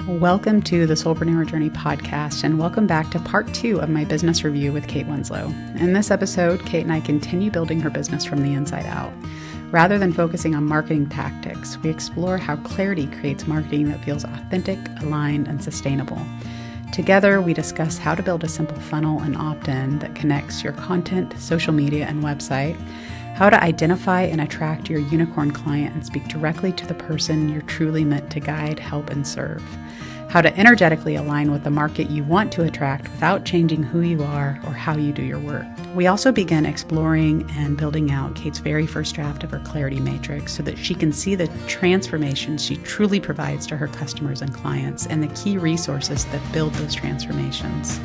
Welcome to the Soulpreneur Journey podcast, and welcome back to part 2 of my business review with Kate Winslow. In this episode, Kate and I continue building her business from the inside out. Rather than focusing on marketing tactics, we explore how clarity creates marketing that feels authentic, aligned, and sustainable. Together, we discuss how to build a simple funnel and opt-in that connects your content, social media, and website, how to identify and attract your unicorn client and speak directly to the person you're truly meant to guide, help, and serve, how to energetically align with the market you want to attract without changing who you are or how you do your work. We also begin exploring and building out Kate's very first draft of her clarity matrix so that she can see the transformations she truly provides to her customers and clients and the key resources that build those transformations.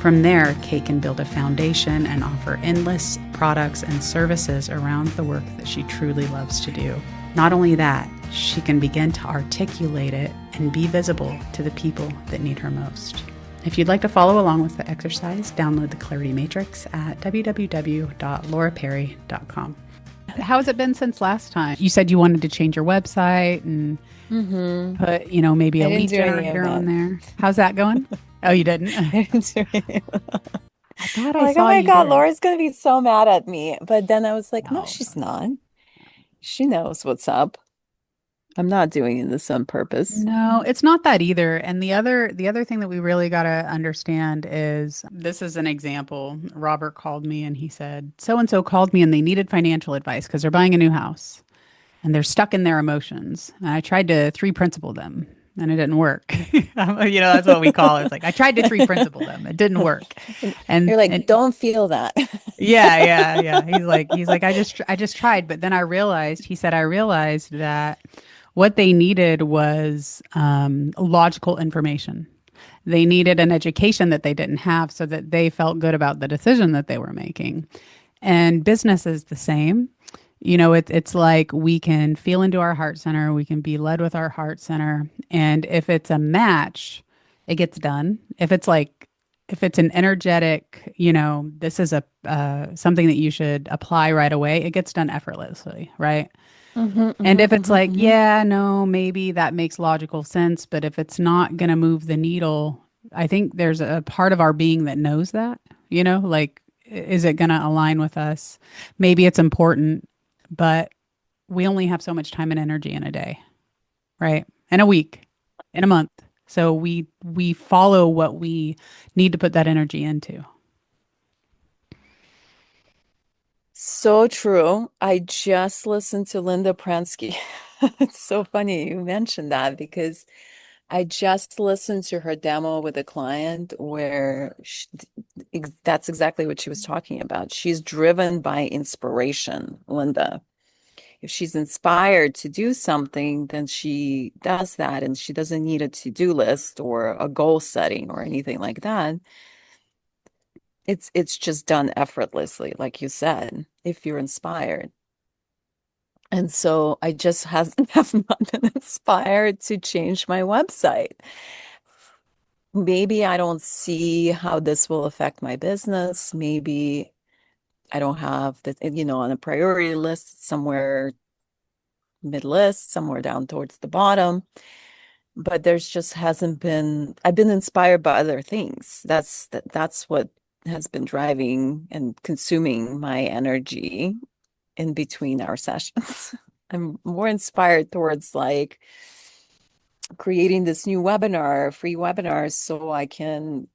From there, Kate can build a foundation and offer endless products and services around the work that she truly loves to do. Not only that, she can begin to articulate it and be visible to the people that need her most. If you'd like to follow along with the exercise, download the Clarity Matrix at www.lauraperry.com. How has it been since last time? You said you wanted to change your website and put, maybe a lead generator on there. How's that going? Oh, you didn't? I didn't do any of that. I thought I'm I like, saw oh my you God, did. Laura's gonna be so mad at me. But then I was like, no, No. she's not. She knows what's up. I'm not doing this on purpose. No, it's not that either. And the other thing that we really got to understand is this is an example. Robert called me and he said, so and so called me and they needed financial advice because they're buying a new house and they're stuck in their emotions. And I tried to three principle them and it didn't work. That's what we call it. It's like I tried to three principle them. It didn't work. And You're like, and don't feel that. yeah. He's like, I just tried, but then he said, I realized that what they needed was logical information. They needed an education that they didn't have so that they felt good about the decision that they were making. And business is the same. It's like we can feel into our heart center, we can be led with our heart center. And if it's a match, it gets done. If it's an energetic, this is a something that you should apply right away, it gets done effortlessly, right? And if it's like, yeah, no, maybe that makes logical sense, but if it's not going to move the needle, I think there's a part of our being that knows that, like, is it going to align with us? Maybe it's important, but we only have so much time and energy in a day, right? In a week, in a month. So we follow what we need to put that energy into. So true. I just listened to Linda Pransky. It's so funny you mentioned that because I just listened to her demo with a client where that's exactly what she was talking about. She's driven by inspiration, Linda. If she's inspired to do something, then she does that and she doesn't need a to-do list or a goal setting or anything like that. It's just done effortlessly, like you said, if you're inspired. And so I just hasn't have not been inspired to change my website. Maybe I don't see how this will affect my business. Maybe I don't have the, on a priority list somewhere mid list, somewhere down towards the bottom. But there's just hasn't been, I've been inspired by other things. That's what has been driving and consuming my energy in between our sessions. I'm more inspired towards like creating this new webinar, free webinar, so I can,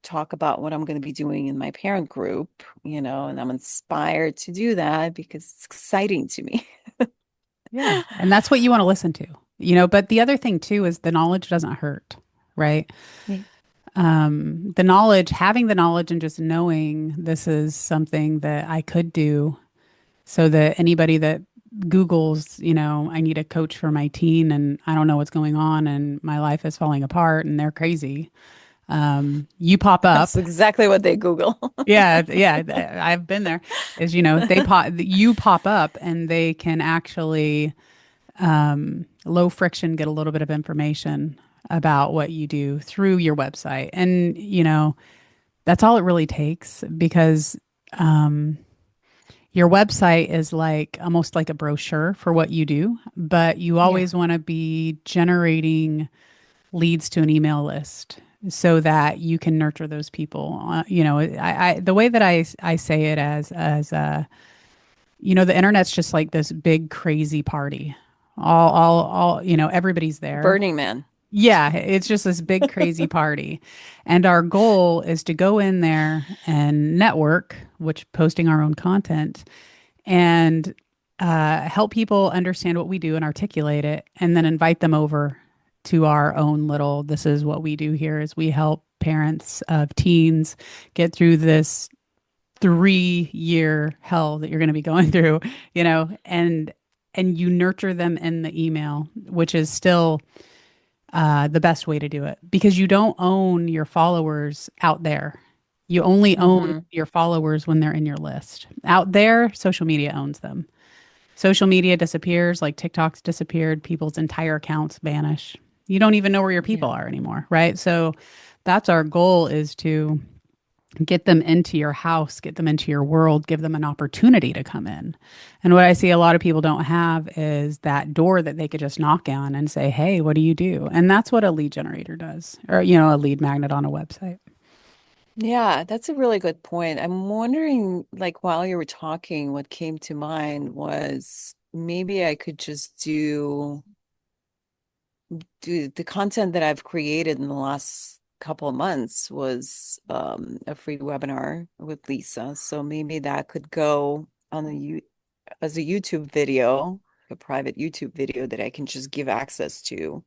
talk about what I'm going to be doing in my parent group, and I'm inspired to do that because it's exciting to me. Yeah. And that's what you want to listen to, but the other thing too is the knowledge doesn't hurt, right? Yeah. Having the knowledge and just knowing this is something that I could do so that anybody that Googles, I need a coach for my teen and I don't know what's going on and my life is falling apart and they're crazy. You pop That's up. exactly what they Google. Yeah, I've been there. You pop up and they can actually low friction get a little bit of information about what you do through your website. And, that's all it really takes because your website is like almost like a brochure for what you do, but you Yeah. always want to be generating leads to an email list so that you can nurture those people. The way that I say it the internet's just like this big crazy party. Everybody's there. Burning Man. Yeah, it's just this big crazy party. And our goal is to go in there and network, which posting our own content and help people understand what we do and articulate it, and then invite them over to our own little, this is what we do here is we help parents of teens get through this 3-year hell that you're going to be going through, and you nurture them in the email, which is still the best way to do it because you don't own your followers out there. You only own Hmm. your followers when they're in your list. Out there, social media owns them. Social media disappears, like TikTok's disappeared, people's entire accounts vanish. You don't even know where your people Yeah. are anymore, right? So that's our goal is to get them into your house, get them into your world, give them an opportunity to come in. And what I see a lot of people don't have is that door that they could just knock on and say, "Hey, what do you do?" And that's what a lead generator does, or a lead magnet on a website. Yeah, that's a really good point. I'm wondering, like, while you were talking, what came to mind was maybe I could just do the content that I've created in the last couple of months was a free webinar with Lisa. So maybe that could go on as a YouTube video, a private YouTube video that I can just give access to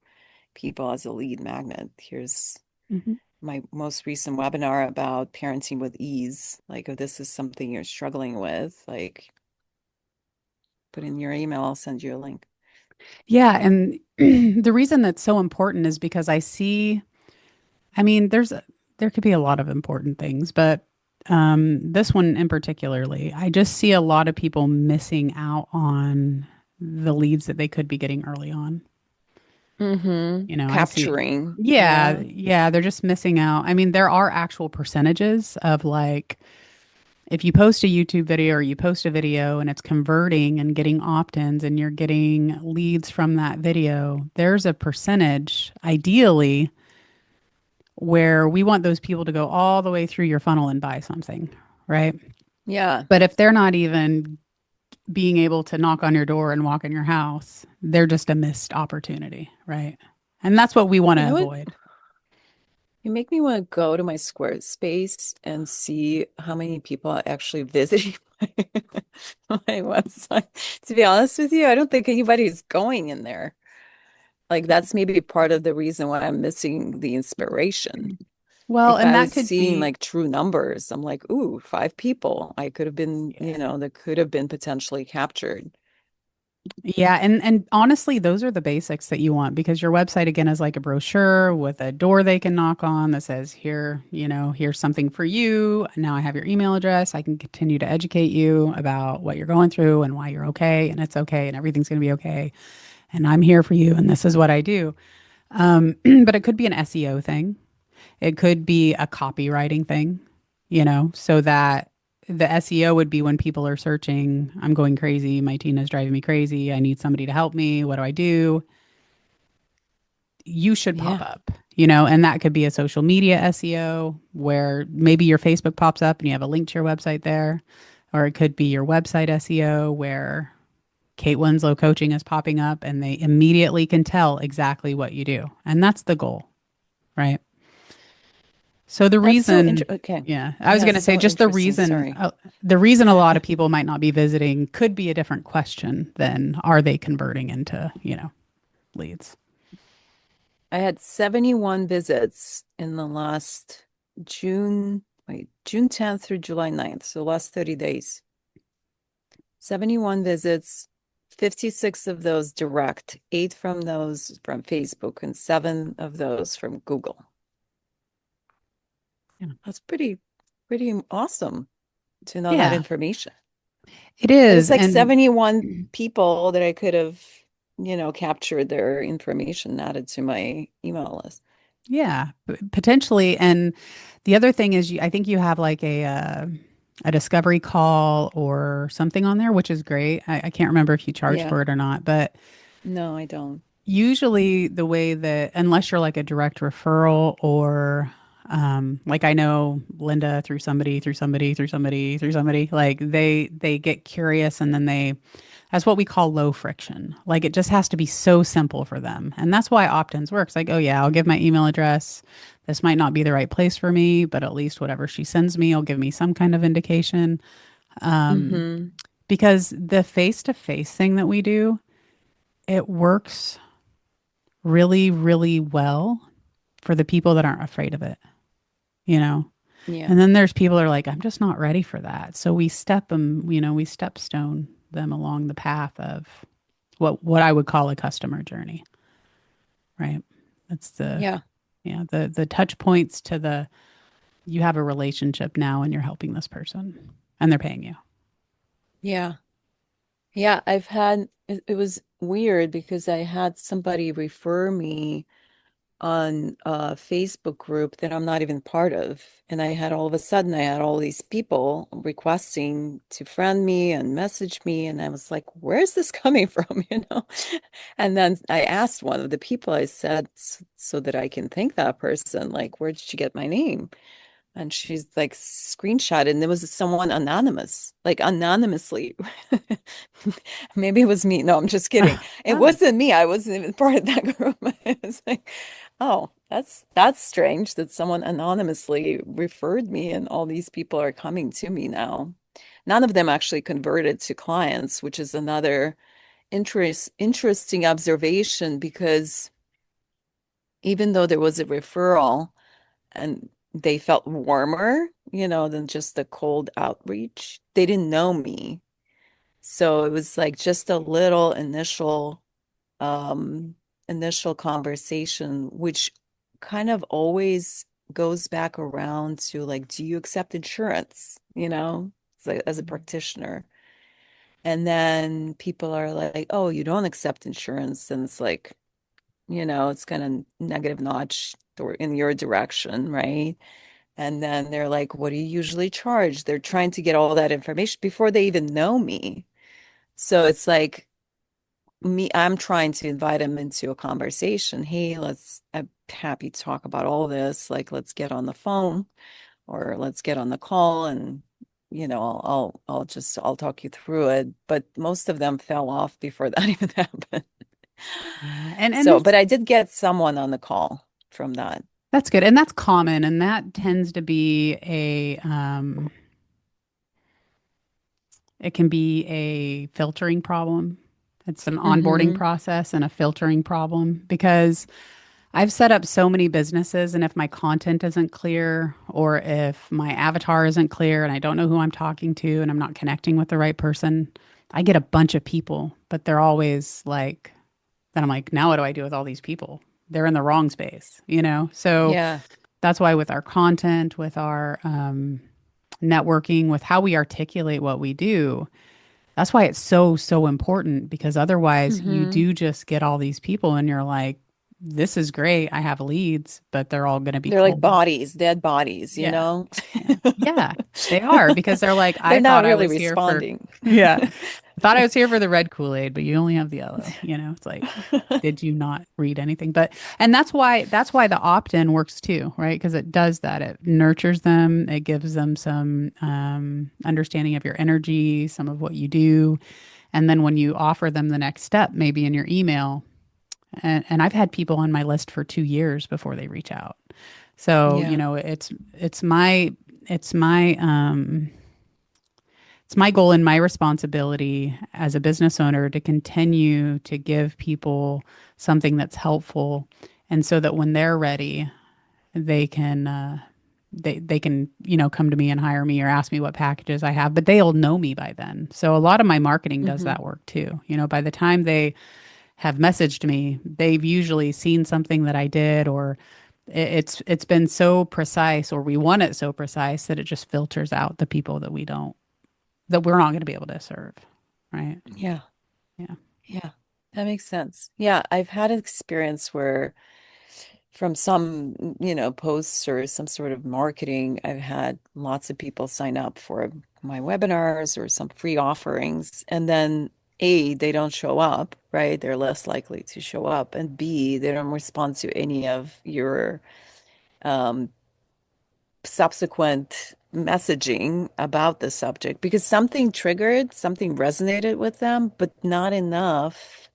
people as a lead magnet. Here's Hmm. my most recent webinar about parenting with ease. Like, if this is something you're struggling with, like, put in your email, I'll send you a link. Yeah, and the reason that's so important is because I mean, there could be a lot of important things, but this one in particularly, I just see a lot of people missing out on the leads that they could be getting early on. I see. Capturing. Yeah, Yeah. yeah, they're just missing out. I mean, there are actual percentages of like if you post a YouTube video or you post a video and it's converting and getting opt-ins and you're getting leads from that video, there's a percentage ideally where we want those people to go all the way through your funnel and buy something, right? Yeah. But if they're not even being able to knock on your door and walk in your house, they're just a missed opportunity, right? And that's what we want You to know what? avoid. You make me want to go to my Squarespace and see how many people are actually visiting my website. To be honest with you, I don't think anybody's going in there. Like, that's maybe part of the reason why I'm missing the inspiration. Well, If and I that was could seeing be, like true numbers, I'm like, ooh, 5 people. I could have been, yeah. that could have been potentially captured. Yeah, and honestly, those are the basics that you want because your website again is like a brochure with a door they can knock on that says, "Here, here's something for you. Now I have your email address. I can continue to educate you about what you're going through and why you're okay and it's okay and everything's going to be okay. And I'm here for you and this is what I do." But it could be an SEO thing. It could be a copywriting thing, so that the SEO would be when people are searching, "I'm going crazy. My teen is driving me crazy. I need somebody to help me. What do I do?" You should pop Yeah. up, and that could be a social media SEO where maybe your Facebook pops up and you have a link to your website there. Or it could be your website SEO where Kate Winslow coaching is popping up and they immediately can tell exactly what you do. And that's the goal, right? So the That's so reason, interesting. Okay. yeah, I was Yeah, going to say so just the interesting. reason, Sorry. a lot of people might not be visiting could be a different question than are they converting into, leads. I had 71 visits in the last June 10th through July 9th. So last 30 days. 71 visits, 56 of those direct, 8 from those from Facebook, and 7 of those from Google. Yeah. That's pretty awesome to know that Yeah, information. it But it's is. like And 71 people that I could have, captured their information, added to my email list. yeah, potentially. And the other thing is, I think you have like a discovery call or something on there, which is great. I can't remember if you charge Yeah. for it or not, but No, I don't. usually the way that, unless you're like a direct referral or like I know Linda through somebody, through somebody, through somebody, through somebody, like they get curious and then that's what we call low friction. Like it just has to be so simple for them. And that's why opt-ins works. Like, oh yeah, I'll give my email address. This might not be the right place for me, but at least whatever she sends me will give me some kind of indication. Hmm. Because the face-to-face thing that we do, it works really, really well for the people that aren't afraid of it, you know? Yeah. And then there's people that are like, I'm just not ready for that. So we step them, we stepstone them along the path of what I would call a customer journey, right? That's Yeah. the touch points to the you have a relationship now and you're helping this person and they're paying you. Yeah. Yeah. It was weird because I had somebody refer me on a Facebook group that I'm not even part of. And all of a sudden, I had all these people requesting to friend me and message me. And I was like, where's this coming from? And then I asked one of the people, I said, so that I can thank that person, like, where did you get my name? And she's like screenshot, and there was someone anonymous, like anonymously. Maybe it was me. No, I'm just kidding. It Ah, wasn't me. I wasn't even part of that group. It was like, oh, that's strange that someone anonymously referred me, and all these people are coming to me now. None of them actually converted to clients, which is another interesting observation because even though there was a referral, and they felt warmer, than just the cold outreach. They didn't know me. So it was like just a little um initial conversation, which kind of always goes back around to like, do you accept insurance? It's like, as a practitioner. And then people are like, oh, you don't accept insurance. And it's like, it's kind of negative notch in your direction, right? And then they're like, what do you usually charge? They're trying to get all that information before they even know me. So it's like I'm trying to invite them into a conversation. Hey, I'm happy to talk about all this. Like, let's get on the phone or let's get on the call and I'll talk you through it. But most of them fell off before that even happened. yeah. And So, this but I did get someone on the call from that. that's good. And that's common. And that tends to be it can be a filtering problem. It's an onboarding Hmm. process and a filtering problem because I've set up so many businesses, and if my content isn't clear or if my avatar isn't clear and I don't know who I'm talking to and I'm not connecting with the right person, I get a bunch of people, but they're always like, then I'm like, now what do I do with all these people? They're in the wrong space? So Yeah. that's why with our content, with our networking, with how we articulate what we do, that's why it's so, so important because otherwise you Hmm. do just get all these people and you're like, this is great. I have leads, but they're all going to be They're like cold. bodies, dead bodies, you Yeah. know? Yeah. Yeah. They are because they're like, They're I not thought I really was here for, responding. yeah, I thought I was here for the red Kool-Aid, but you only have the yellow. It's like, did you not read anything? And that's why the opt-in works too, right? Because it does that. It nurtures them. It gives them some understanding of your energy, some of what you do. And then when you offer them the next step, maybe in your email, and I've had people on my list for 2 years before they reach out. So, Yeah. it's my it's my it's my goal and my responsibility as a business owner to continue to give people something that's helpful, and so that when they're ready, they can they can come to me and hire me or ask me what packages I have, but they'll know me by then. So a lot of my marketing does Hmm. that work too. By the time they have messaged me, they've usually seen something that I did, or it's been so precise, or we want it so precise that it just filters out the people that we're not going to be able to serve. Right. Yeah. Yeah. Yeah. That makes sense. Yeah. I've had an experience where from some, posts or some sort of marketing, I've had lots of people sign up for my webinars or some free offerings. And then A, they don't show up, right? They're less likely to show up. And B, they don't respond to any of your um, subsequent messaging about the subject because something triggered, something resonated with them, but not enough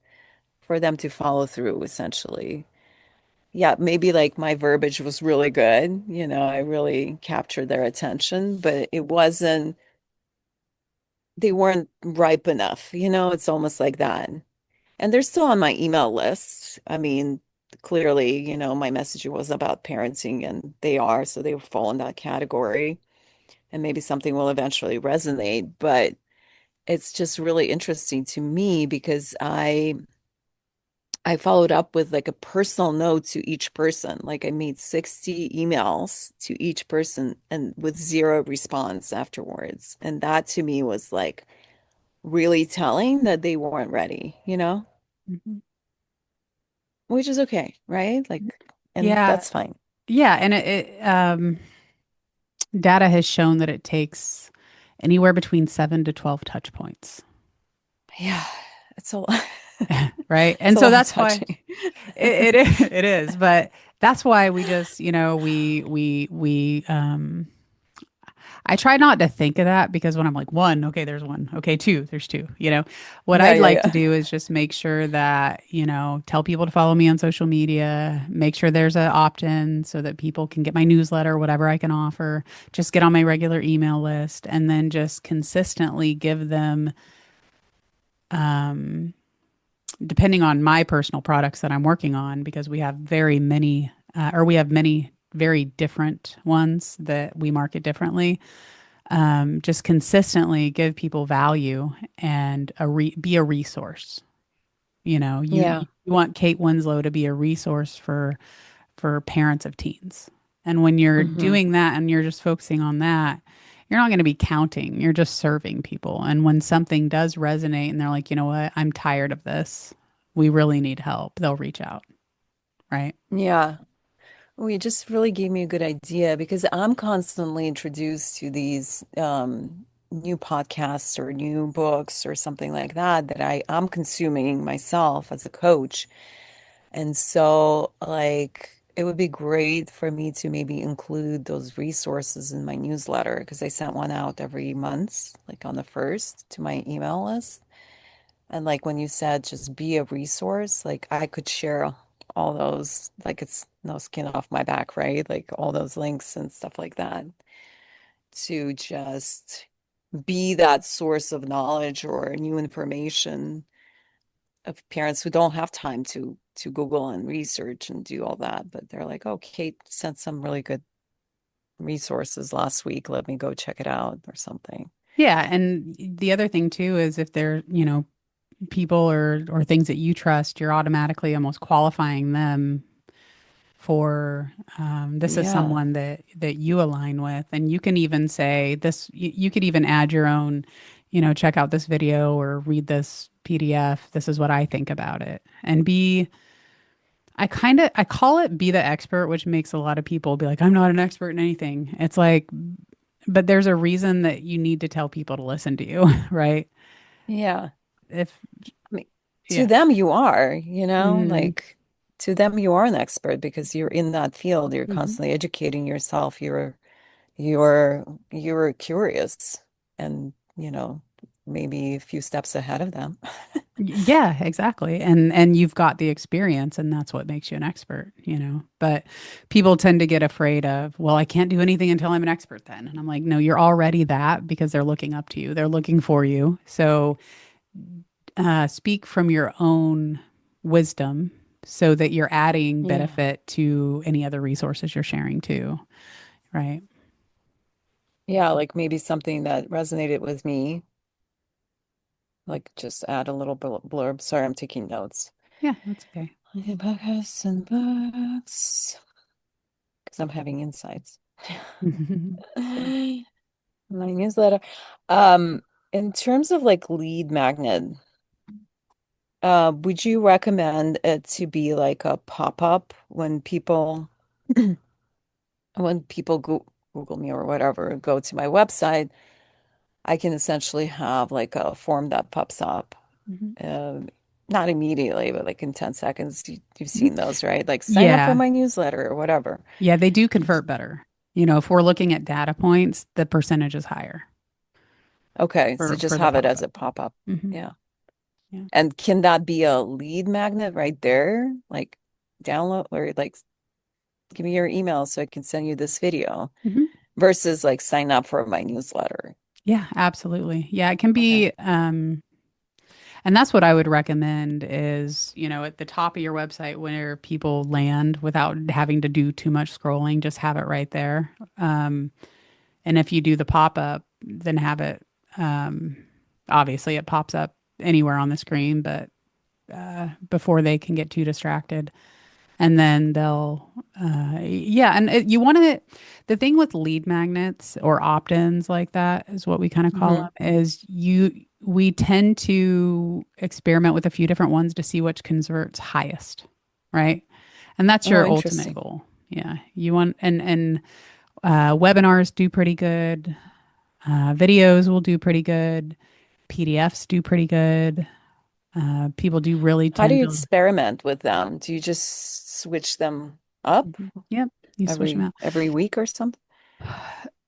for them to follow through, essentially. Yeah, maybe like my verbiage was really good, I really captured their attention, but they weren't ripe enough, it's almost like that. And they're still on my email list. I mean, clearly, my message was about parenting and they are, so they fall in that category. And maybe something will eventually resonate, but it's just really interesting to me because I followed up with like a personal note to each person. Like I made 60 emails to each person and with zero response afterwards. And that to me was like really telling that they weren't ready, Mhm. which is okay, right? Like, and Yeah. that's fine. Yeah. And data has shown that it takes anywhere between 7 to 12 touch points. Yeah, it's a lot. Right. It's And a so lot of that's why touching. it is. But that's why we just, I try not to think of that because when I'm like one, okay, there's one. Okay, two, there's two. What Yeah, I'd yeah, like to yeah. do is just make sure that, tell people to follow me on social media, make sure there's an opt-in so that people can get my newsletter, whatever I can offer, just get on my regular email list and then just consistently give them, um, depending on my personal products that I'm working on, because we have we have many very different ones that we market differently. Just consistently give people value and be a resource. You Yeah. want Kate Winslow to be a resource for parents of teens. And when you're Hmm. doing that and you're just focusing on that, you're not going to be counting. You're just serving people. And when something does resonate and they're like, you know what, I'm tired of this. We really need help. They'll reach out. Right. Yeah. Well, you just really gave me a good idea because I'm constantly introduced to these new podcasts or new books or something like that that I'm consuming myself as a coach. And so, like, it would be great for me to maybe include those resources in my newsletter because I sent one out every month, like on the first to my email list. And like when you said just be a resource, like I could share all those, like it's no skin off my back, right? Like all those links and stuff like that to just be that source of knowledge or new information of parents who don't have time to Google and research and do all that, but they're like, oh, Kate sent some really good resources last week. Let me go check it out or something. Yeah. And the other thing too is if they're, people or things that you trust, you're automatically almost qualifying them for this is Yeah. someone that you align with, and you can even say this. You could even add your own, check out this video or read this PDF. This is what I think about it, and be. I call it be the expert, which makes a lot of people be like, I'm not an expert in anything. It's like, but there's a reason that you need to tell people to listen to you, right? Yeah. If I mean, to yeah. them you are, Mm-hmm. like to them you are an expert because you're in that field. You're Mm-hmm. constantly educating yourself. You're curious and, maybe a few steps ahead of them. Yeah, exactly. And you've got the experience and that's what makes you an expert. But people tend to get afraid of, well, I can't do anything until I'm an expert then. And I'm like, no, you're already that because they're looking up to you. They're looking for you. So speak from your own wisdom so that you're adding Yeah. benefit to any other resources you're sharing too. Right. Yeah, like maybe something that resonated with me, like just add a little blurb. Sorry, I'm taking notes. Yeah, that's okay. Podcasts and books, because I'm having insights. Good. My newsletter. Um, in terms of like lead magnet, would you recommend it to be like a pop-up when people when people Google me or whatever, go to my website, I can essentially have like a form that pops up. Mhm. Um, Not immediately, but like in 10 seconds. You've Mhm. seen those, right? Like sign up for Yeah. my newsletter or whatever. Yeah, they do convert better. If we're looking at data points, the percentage is higher Okay, so for just the have it as pop-up. a pop-up. Hmm. Yeah. Yeah. And can that be a lead magnet right there? Like download or like give me your email so I can send you this video Hmm. versus like sign up for my newsletter. Yeah, absolutely. Yeah, it can Okay. be, and that's what I would recommend is, at the top of your website where people land without having to do too much scrolling, just have it right there. And if you do the pop-up, then have it, um, obviously it pops up anywhere on the screen, but before they can get too distracted. And then they'll, yeah. And you want to, the thing with lead magnets or opt-ins like that is what we kind of call Hmm. them, is we tend to experiment with a few different ones to see which converts highest, right? And that's Oh, your ultimate interesting. goal. Yeah. You want, and webinars do pretty good. Videos will do pretty good. PDFs do pretty good. People do really How do tend you to. experiment with them? Do you just switch them up Mhm. Yep, you switch them out. every week or something?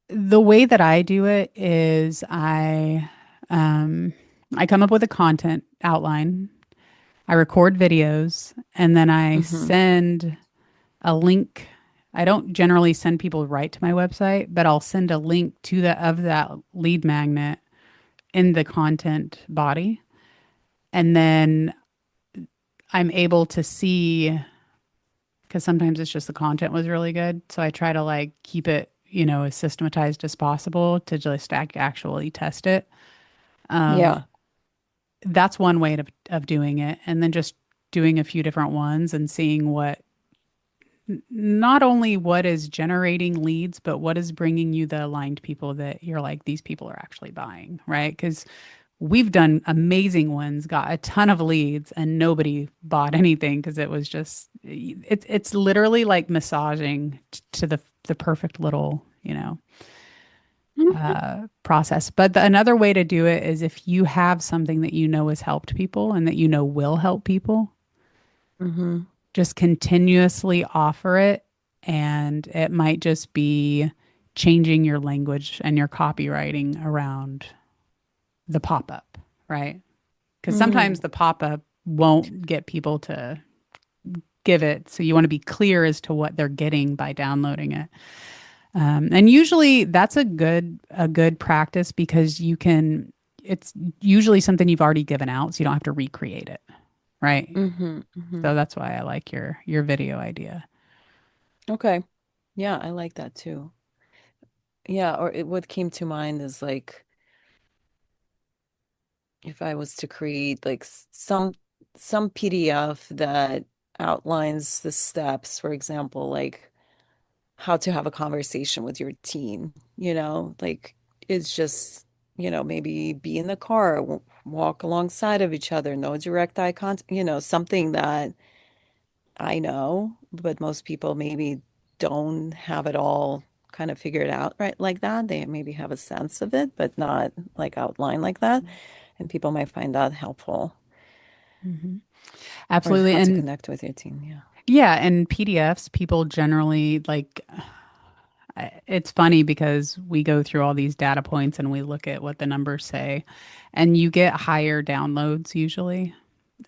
The way that I do it is um, I come up with a content outline. I record videos, and then I Hmm. send a link. I don't generally send people right to my website, but I'll send a link to the of that lead magnet in the content body, and then I'm able to see, because sometimes it's just the content was really good. So I try to like keep it, as systematized as possible to just actually test it. Um, Yeah. that's one way of doing it. And then just doing a few different ones and seeing not only what is generating leads, but what is bringing you the aligned people that you're like, these people are actually buying, right? Because we've done amazing ones, got a ton of leads, and nobody bought anything because it was just it's literally like massaging to the perfect little, process. But another way to do it is if you have something that you know has helped people and that you know will help people, Hmm. just continuously offer it. And it might just be changing your language and your copywriting around the pop up, right? Because sometimes Mm. the pop up won't get people to give it. So you want to be clear as to what they're getting by downloading it. And usually that's a good practice because it's usually something you've already given out, so you don't have to recreate it, right? Hmm. Hmm. So that's why I like your video idea. Okay. Yeah, I like that too. Yeah, what came to mind is like if I was to create like some PDF that outlines the steps, for example, like how to have a conversation with your teen, like it's just, maybe be in the car, walk alongside of each other, no direct eye contact, something that I know, but most people maybe don't have it all kind of figured out right like that. They maybe have a sense of it, but not like outlined like that. And people might find that helpful Hmm. or Absolutely. how to And connect with your team. Yeah. yeah, and PDFs, people generally like, it's funny because we go through all these data points and we look at what the numbers say, and you get higher downloads usually,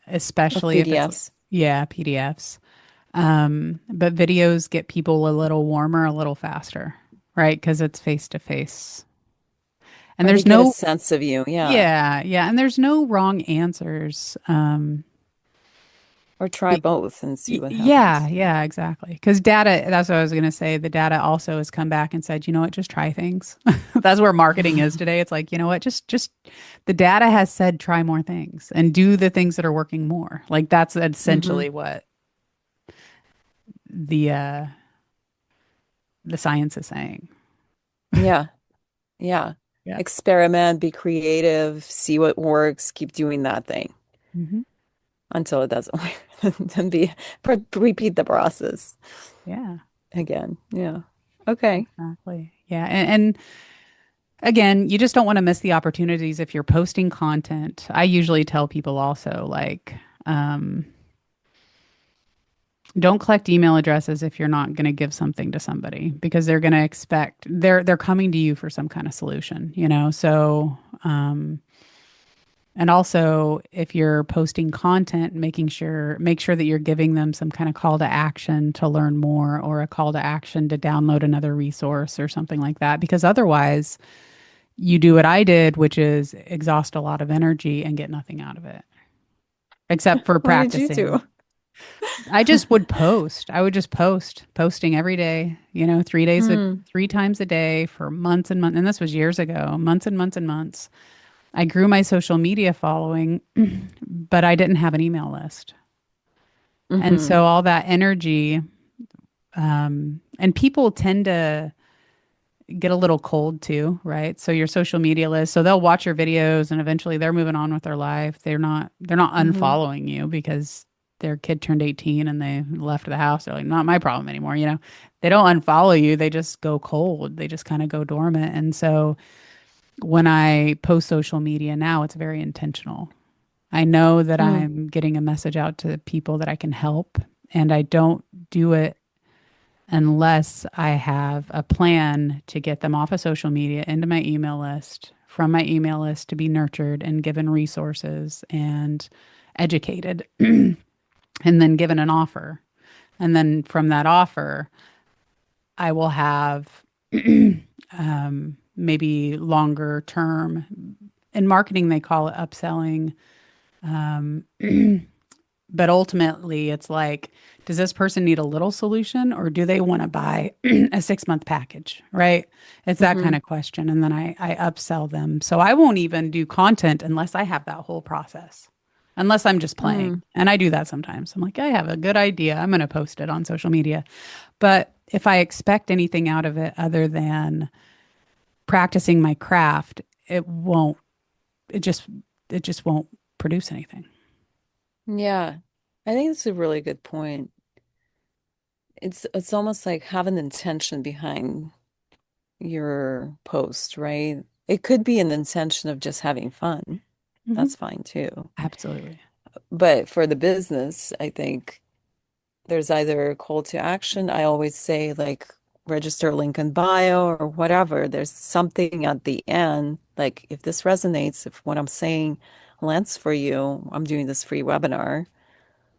Of especially if it's, PDFs. yeah, PDFs. But videos get people a little warmer, a little faster, right? Because it's face to face. And Or they there's get a no, sense of you. Yeah. yeah, yeah. And there's no wrong answers. Or try Be- both and see what yeah, happens. yeah, exactly. Because data, that's what I was going to say. The data also has come back and said, you know what, just try things. That's where marketing is today. It's like, you know what, just the data has said try more things and do the things that are working more. Like that's Hmm. essentially what the uh the science is saying. Yeah. Yeah. Yeah. Experiment, be creative, see what works, keep doing that thing Hmm. until it doesn't work. Then repeat the process Yeah. again. Yeah. Okay. Exactly. Yeah. And Again, you just don't want to miss the opportunities if you're posting content. I usually tell people also, like, um, don't collect email addresses if you're not going to give something to somebody because they're going to expect they're coming to you for some kind of solution, you know. So, and also if you're posting content, make sure that you're giving them some kind of call to action to learn more or a call to action to download another resource or something like that. Because otherwise, you do what I did, which is exhaust a lot of energy and get nothing out of it except for What did you do? practicing. I just would post. I would just posting every day, you know, 3 times a day for months and months. And this was years ago, months and months and months. I grew my social media following, but I didn't have an email list. And Hmm. so all that energy, and people tend to get a little cold too, right? So your social media list, so they'll watch your videos and eventually they're moving on with their life. They're not Hmm. unfollowing you because their kid turned 18 and they left the house. They're like, not my problem anymore, you know. They don't unfollow you, they just go cold. They just kind of go dormant. And so when I post social media now, it's very intentional. I know that Mm. I'm getting a message out to people that I can help, and I don't do it unless I have a plan to get them off of social media into my email list, from my email list to be nurtured and given resources and educated, and then given an offer. And then from that offer, I will have maybe longer term. In marketing, they call it upselling. Um, But ultimately, it's like, does this person need a little solution or do they want to buy a 6 month package? Right. It's that kind Hmm. of question. And then I upsell them. So I won't even do content unless I have that whole process, unless I'm just playing. Mm. And I do that sometimes. I'm like, I have a good idea. I'm going to post it on social media. But if I expect anything out of it other than practicing my craft, it won't, it just, it just won't produce anything. Yeah. I think it's a really good point. It's almost like have an intention behind your post, right? It could be an intention of just having fun. Hmm. That's fine too. Absolutely. But for the business, I think there's either a call to action. I always say like register link in bio or whatever. There's something at the end. Like if this resonates, if what I'm saying lands for you, I'm doing this free webinar,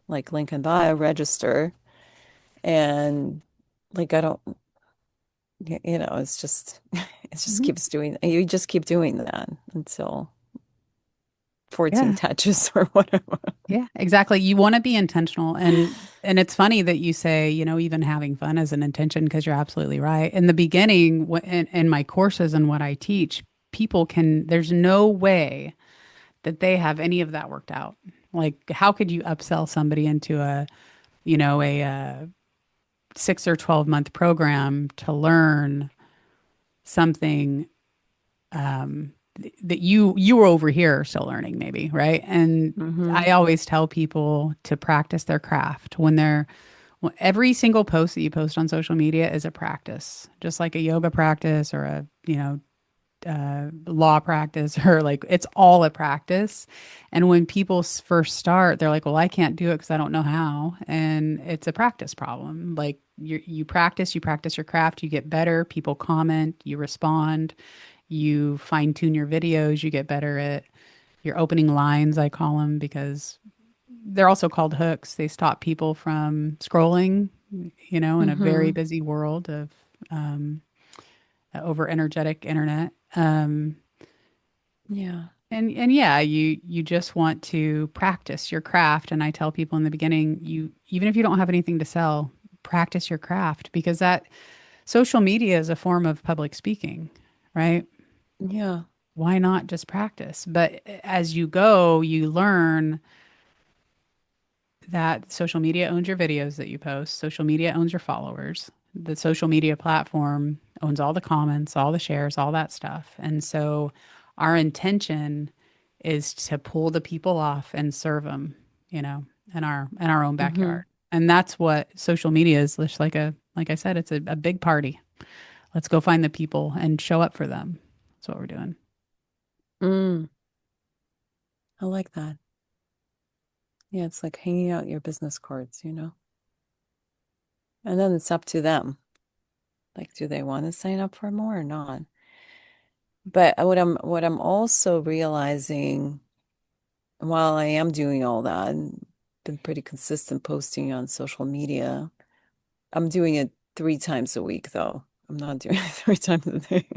like link in bio, register. And like I don't, it's just it just Mhm. keeps doing you just keep doing that until 14 Yeah. touches or whatever. Yeah, exactly. You want to be intentional, and it's funny that you say, you know, even having fun is an intention because you're absolutely right. In the beginning, in my courses and what I teach, people can there's no way that they have any of that worked out. Like how could you upsell somebody into a, you know, a 6 or 12 month program to learn something that you were over here still learning maybe, right? And Hmm. I always tell people to practice their craft when they're every single post that you post on social media is a practice, just like a yoga practice or a, you know, law practice or like it's all a practice. And when people first start, they're like, well, I can't do it because I don't know how. And it's a practice problem. Like you practice your craft, you get better, people comment, you respond, you fine tune your videos, you get better at your opening lines, I call them, because they're also called hooks. They stop people from scrolling, you know, in a very Hmm. busy world of over energetic internet. Yeah. And yeah, you just want to practice your craft. And I tell people in the beginning, you even if you don't have anything to sell, practice your craft because that social media is a form of public speaking, right? Yeah. Why not just practice? But as you go, you learn that social media owns your videos that you post, social media owns your followers, the social media platform owns all the comments, all the shares, all that stuff. And so our intention is to pull the people off and serve them, you know, in our own Hmm. backyard. And that's what social media is. Just like I said, it's a big party. Let's go find the people and show up for them. That's what we're doing. Mm, I like that. Yeah, it's like hanging out your business cards, And then it's up to them. Like, do they want to sign up for more or not? But what I'm also realizing while I am doing all that and been pretty consistent posting on social media, I'm doing it 3 times a week though. I'm not doing it 3 times a day.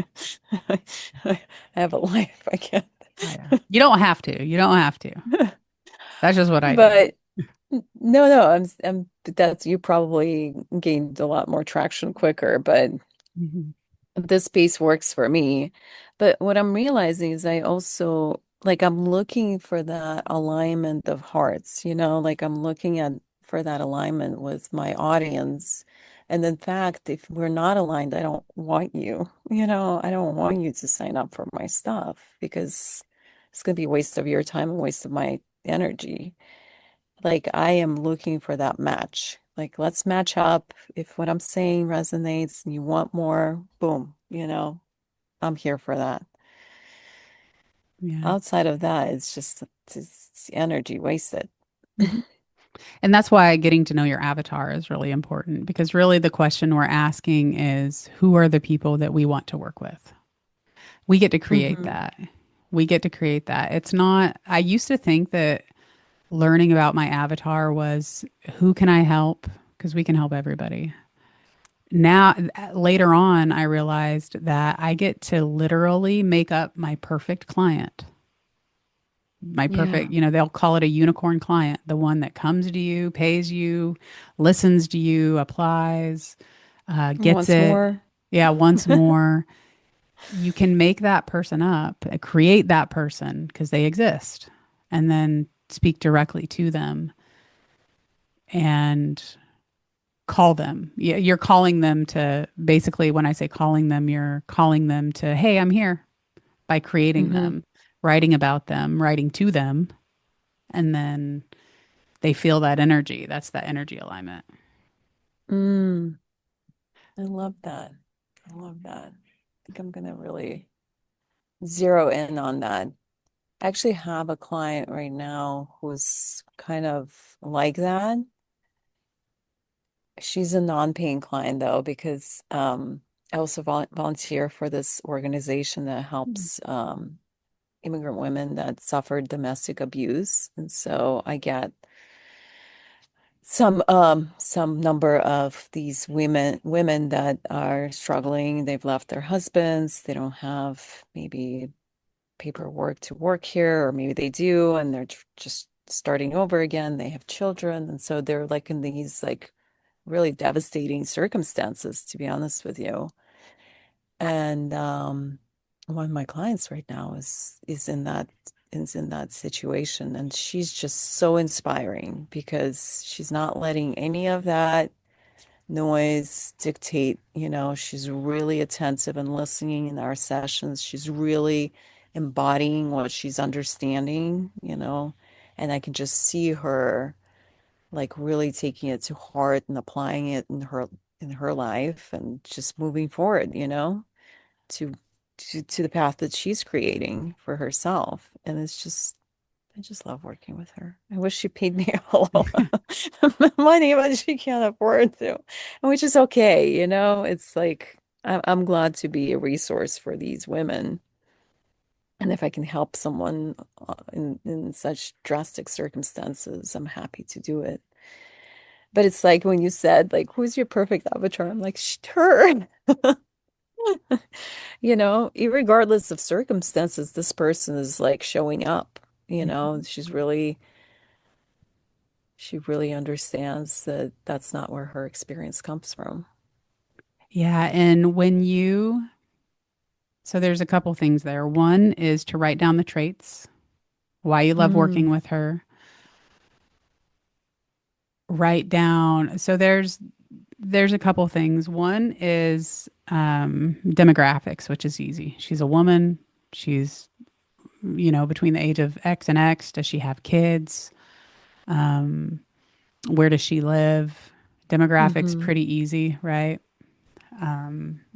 I, I have a life. I can't. Oh, yeah. You don't have to. You don't have to. That's just what I do. But no, but that's you probably gained a lot more traction quicker, but Mhm. this space works for me. But what I'm realizing is I also like I'm looking for that alignment of hearts, like I'm looking at for that alignment with my audience. And in fact, if we're not aligned, I don't want you, I don't want you to sign up for my stuff because it's going to be a waste of your time and waste of my energy. Like I am looking for that match. Like let's match up. If what I'm saying resonates and you want more, boom, I'm here for that. Yeah. Outside of that, it's energy wasted. Mhm. And that's why getting to know your avatar is really important because really the question we're asking is who are the people that we want to work with? We get to create Hmm. that. We get to create that. It's not, I used to think that learning about my avatar was who can I help? Because we can help everybody. Now, later on, I realized that I get to literally make up my perfect client. My Yeah. perfect, they'll call it a unicorn client, the one that comes to you, pays you, listens to you, applies, gets Once it. more. Yeah, once more. You can make that person up, create that person because they exist, and then speak directly to them and call them. You're calling them to basically, when I say calling them, you're calling them to, hey, I'm here by creating Hmm. them, writing about them, writing to them, and then they feel that energy. That's that energy alignment. Mm, I love that. I love that. I think I'm gonna really zero in on that. I actually have a client right now who's kind of like that. She's a non-paying client though, because I also volunteer for this organization that helps immigrant women that suffered domestic abuse. And so I get some number of these women that are struggling. They've left their husbands, they don't have maybe paperwork to work here, or maybe they do, and they're just starting over again. They have children, and so they're like in these like really devastating circumstances, to be honest with you. And one of my clients right now is in that situation, and she's just so inspiring because she's not letting any of that noise dictate, she's really attentive and listening in our sessions. She's really embodying what she's understanding, and I can just see her like really taking it to heart and applying it in her life and just moving forward, to to the path that she's creating for herself. And I just love working with her. I wish she paid me a lot of money, but she can't afford to, which is okay, It's like I'm glad to be a resource for these women. And if I can help someone in such drastic circumstances, I'm happy to do it. But it's like when you said, like, who's your perfect avatar? I'm like, her. Irregardless of circumstances, this person is like showing up. She really understands that that's not where her experience comes from. Yeah. So there's a couple things there. One is to write down the traits, why you love working Mm, with her. Write down. So there's a couple things. One is demographics, which is easy. She's a woman. She's, between the age of X and X. Does she have kids? Where does she live? Demographics, hmm pretty easy, right?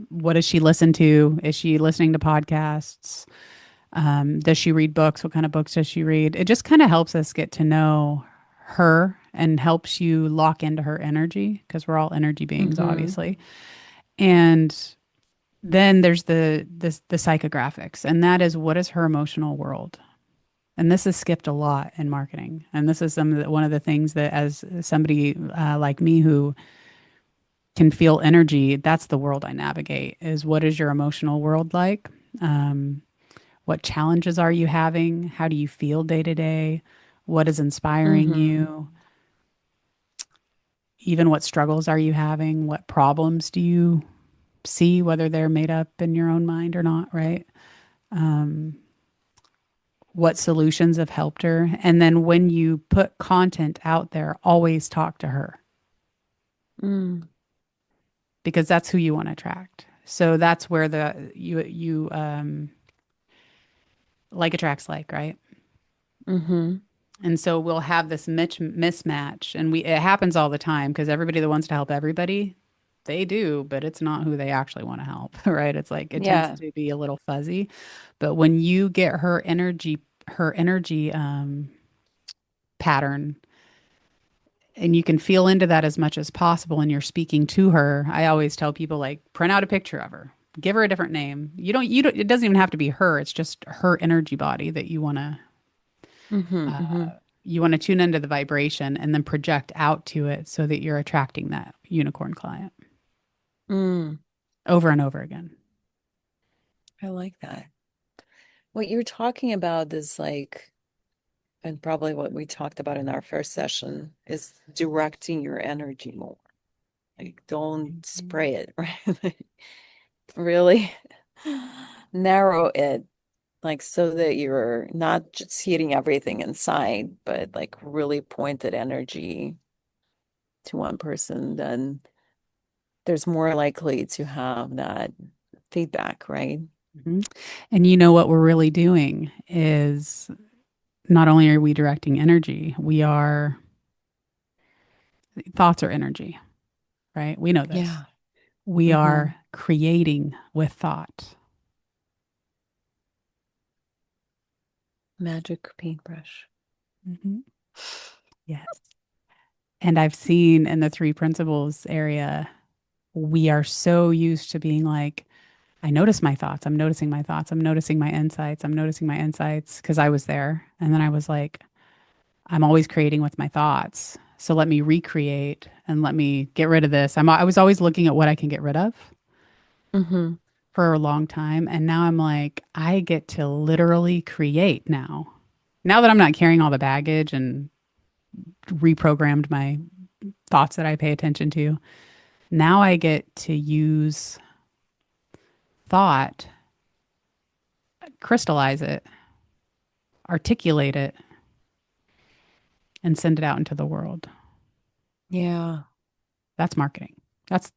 What does she listen to? Is she listening to podcasts? Does she read books? What kind of books does she read? It just kind of helps us get to know her and helps you lock into her energy because we're all energy beings, Mm-hmm. obviously. And then there's the psychographics, and that is what is her emotional world. And this is skipped a lot in marketing. And this is one of the things that, as somebody like me who can feel energy, that's the world I navigate. Is what is your emotional world like? Um, what challenges are you having? How do you feel day to day? What is inspiring Mm-hmm. you? Even what struggles are you having? What problems do you see, whether they're made up in your own mind or not, right? Um, what solutions have helped her? And then when you put content out there, always talk to her Mm. because that's who you want to attract. So that's where the you like attracts like, right? Mm-hmm. And so we'll have this mismatch, and we it happens all the time because everybody that wants to help everybody, they do, but it's not who they actually want to help, right? It's like it tends Yeah. to be a little fuzzy. But when you get her energy pattern, and you can feel into that as much as possible, and you're speaking to her, I always tell people like print out a picture of her, give her a different name. You don't. It doesn't even have to be her. It's just her energy body that Mm-hmm. uh, Mm-hmm. you want to tune into the vibration and then project out to it so that you're attracting that unicorn client Mm. over and over again. I like that. What you're talking about is like, and probably what we talked about in our first session is directing your energy more. Like, don't Mhm. spray it, right? Like, really narrow it, like, so that you're not just hitting everything inside, but like really pointed energy to one person, then there's more likely to have that feedback, right? Mhm. And you know what we're really doing is not only are we directing energy, we are thoughts are energy, right? We know this. Yeah. We Mm-hmm. are creating with thought. Magic paintbrush. Mhm. Yes. And I've seen in the three principles area, we are so used to being like, I notice my thoughts. I'm noticing my thoughts. I'm noticing my insights. I'm noticing my insights because I was there. And then I was like, I'm always creating with my thoughts. So let me recreate and let me get rid of this. I was always looking at what I can get rid of Mm-hmm. for a long time. And now I'm like, I get to literally create now. Now that I'm not carrying all the baggage and reprogrammed my thoughts that I pay attention to, now I get to use thought, crystallize it, articulate it, and send it out into the world. Yeah. That's marketing. That's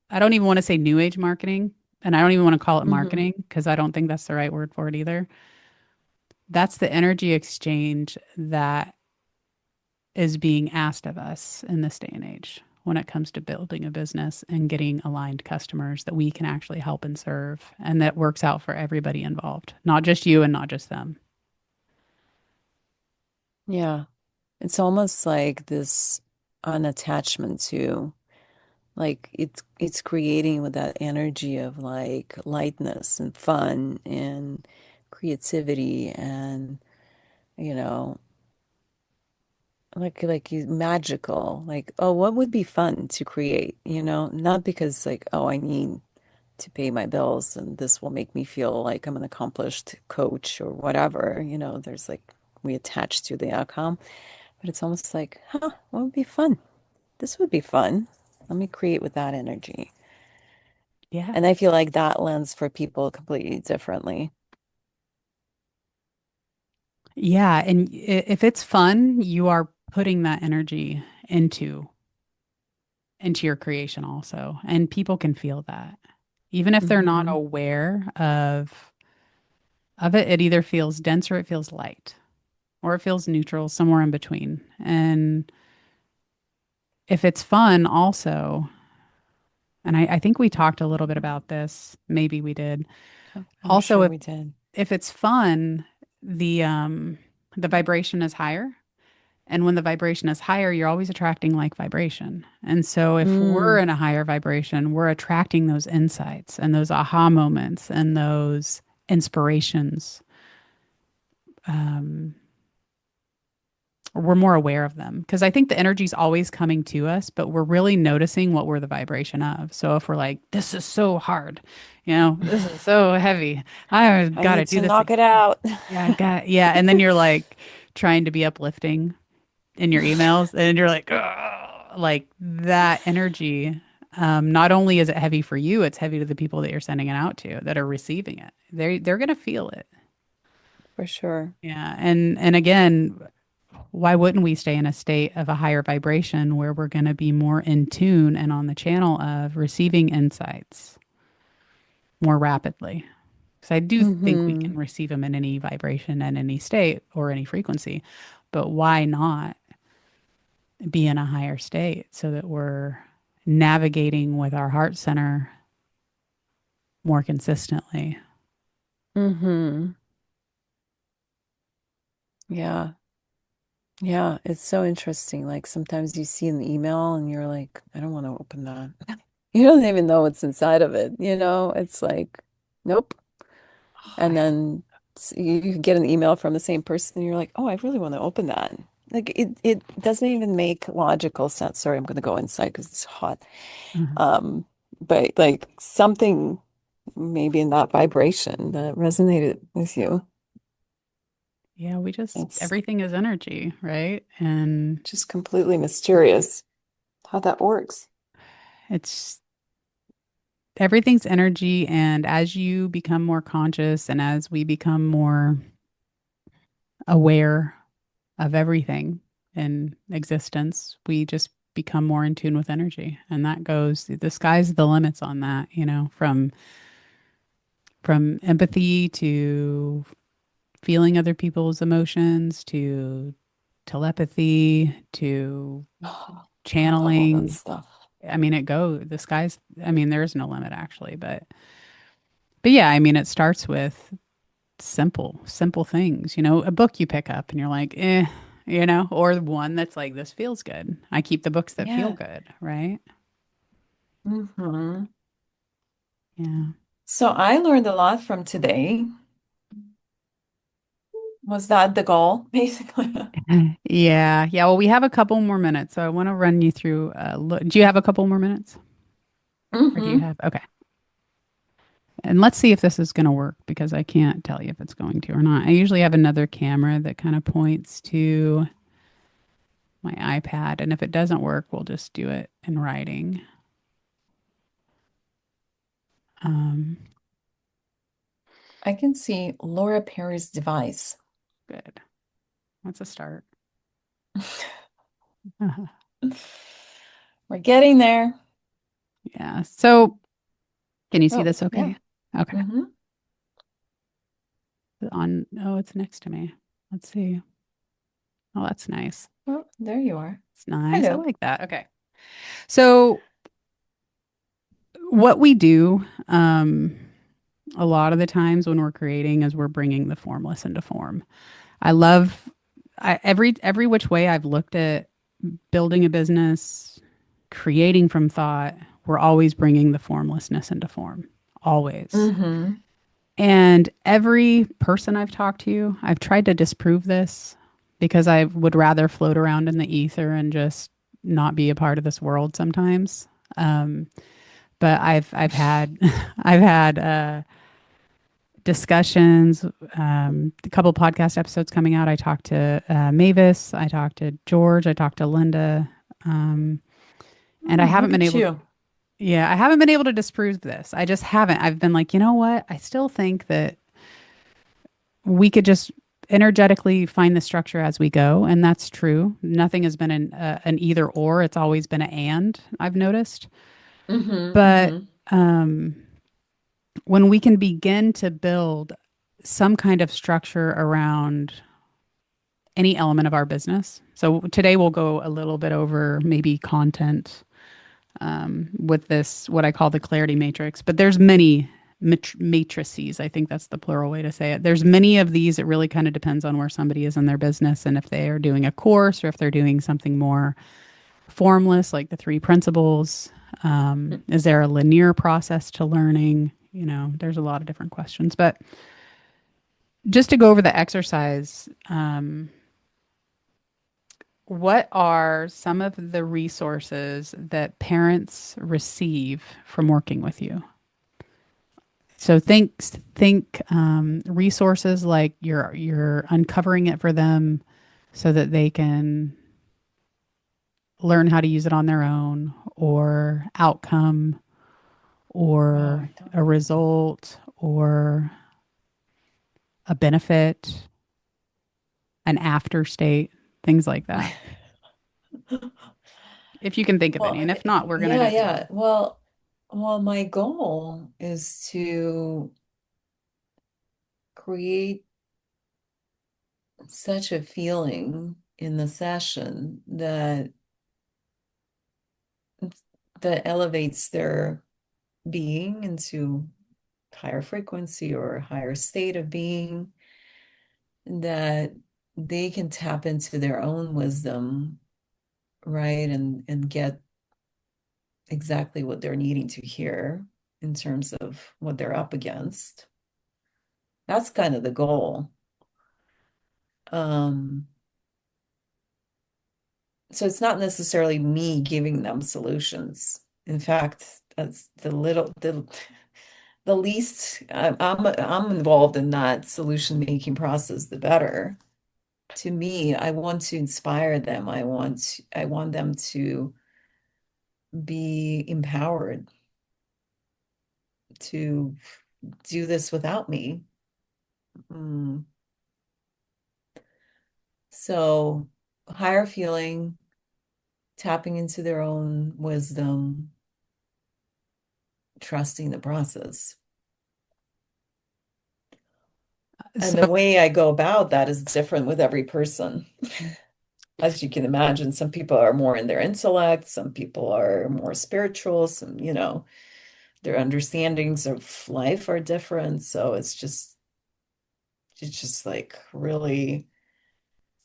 I don't even want to say new age marketing, and I don't even want to call it Mm-hmm. marketing because I don't think that's the right word for it either. That's the energy exchange that is being asked of us in this day and age when it comes to building a business and getting aligned customers that we can actually help and serve and that works out for everybody involved, not just you and not just them. Yeah. It's almost like this unattachment to, like, it's creating with that energy of like lightness and fun and creativity and, you know, magical. Like, oh, what would be fun to create, Not because like, oh, I need to pay my bills and this will make me feel like I'm an accomplished coach or whatever, there's like we attach to the outcome, but it's almost like, huh, what would be fun? This would be fun. Let me create with that energy. Yeah. And I feel like that lends for people completely differently. Yeah. And if it's fun, you are putting that energy into into your creation also. And people can feel that. Even if they're not Hmm. aware of it, it either feels dense or it feels light, or it feels neutral, somewhere in between. And if it's fun also, And I think we talked a little bit about this. Maybe we did. I'm Also, sure we did. if it's fun, the vibration is higher. And when the vibration is higher, you're always attracting like vibration. And so if we're Mm, in a higher vibration, we're attracting those insights and those aha moments and those inspirations. Um, we're more aware of them because I think the energy is always coming to us, but we're really noticing what we're the vibration of. So if we're like, this is so hard, this is so heavy, I I got to need do to this knock it again. out. Yeah, yeah. And then you're like trying to be uplifting in your emails, and you're like, "Ugh," like that energy. Not only is it heavy for you, it's heavy to the people that you're sending it out to that are receiving it. They're gonna feel it. For sure. Yeah, and again, why wouldn't we stay in a state of a higher vibration where we're going to be more in tune and on the channel of receiving insights more rapidly? Because I do think we Hmm. can receive them in any vibration and any state or any frequency, but why not be in a higher state so that we're navigating with our heart center more consistently? Hmm. Yeah. Yeah. It's so interesting. Like sometimes you see an email and you're like, I don't want to open that. You don't even know what's inside of it. It's like, nope. Oh, And then you get an email from the same person and you're like, oh, I really want to open that. Like it doesn't even make logical sense. Sorry, I'm going to go inside because it's hot. uh-huh. Um, but like something maybe in that vibration that resonated with you. Yeah, It's everything is energy, right? And just completely mysterious how that works. it's everything's energy. And as you become more conscious and as we become more aware of everything in existence, we just become more in tune with energy. And that goes, the sky's the limits on that, from empathy to feeling other people's emotions to telepathy to I love all that channeling. stuff. I mean, the sky's, I mean, there is no limit actually, but yeah, I mean, it starts with simple things, a book you pick up and you're like, or one that's like, this feels good. I keep the books that feel Yeah. good, right? Hmm. Yeah. So I learned a lot from today. Was that the goal, basically? Yeah. Yeah. Well, we have a couple more minutes, so I want to run you through. Do you have a couple more minutes, or do you Hmm. have? Okay. And let's see if this is going to work because I can't tell you if it's going to or not. I usually have another camera that kind of points to my iPad, and if it doesn't work, we'll just do it in writing. Um, I can see Laura Perry's device. Good. That's a start. We're getting there. Yeah. So, can you see Oh, this yeah. okay? Okay. Hmm. Oh, it's next to me. Let's see. Oh, that's nice. Oh, there you are. It's nice. I Hello. like that. Okay. So, what we do a lot of the times when we're creating is we're bringing the formless into form. I love every which way I've looked at building a business, creating from thought, we're always bringing the formlessness into form. Always. Hmm. And every person I've talked to, I've tried to disprove this because I would rather float around in the ether and just not be a part of this world sometimes. Um, but I've had I've had discussions, a couple podcast episodes coming out. I talked to Mavis, I talked to George, I talked to Linda, um, and I haven't Look been at able. you. Yeah, I haven't been able to disprove this. I just haven't. I've been like, you know what? I still think that we could just energetically find the structure as we go, and that's true. Nothing has been an either or. It's always been an and. I've noticed, Hmm. but Hmm. um, when we can begin to build some kind of structure around any element of our business. So today we'll go a little bit over maybe content, with this, what I call the clarity matrix. But there's many matrices. I think that's the plural way to say it. There's many of these. It really kind of depends on where somebody is in their business and if they are doing a course or if they're doing something more formless, like the three principles. Is there a linear process to learning? There's a lot of different questions. But just to go over the exercise, what are some of the resources that parents receive from working with you? So think resources like you're uncovering it for them so that they can learn how to use it on their own, or outcome, Oh, or I don't. a result, or a benefit, an after state, things like that. If you can think of Well, any, and if not, we're gonna yeah, just yeah. Well, my goal is to create such a feeling in the session that elevates their being into higher frequency or higher state of being, that they can tap into their own wisdom, right? And get exactly what they're needing to hear in terms of what they're up against. That's kind of the goal. Um, so it's not necessarily me giving them solutions. In fact, that's the least I'm involved in that solution making process, the better. To me, I want to inspire them. I want them to be empowered to do this without me. Mm. So higher feeling, tapping into their own wisdom, trusting the process. And the so. way I go about that is different with every person. As you can imagine, some people are more in their intellect, some people are more spiritual, some, their understandings of life are different. So it's just like really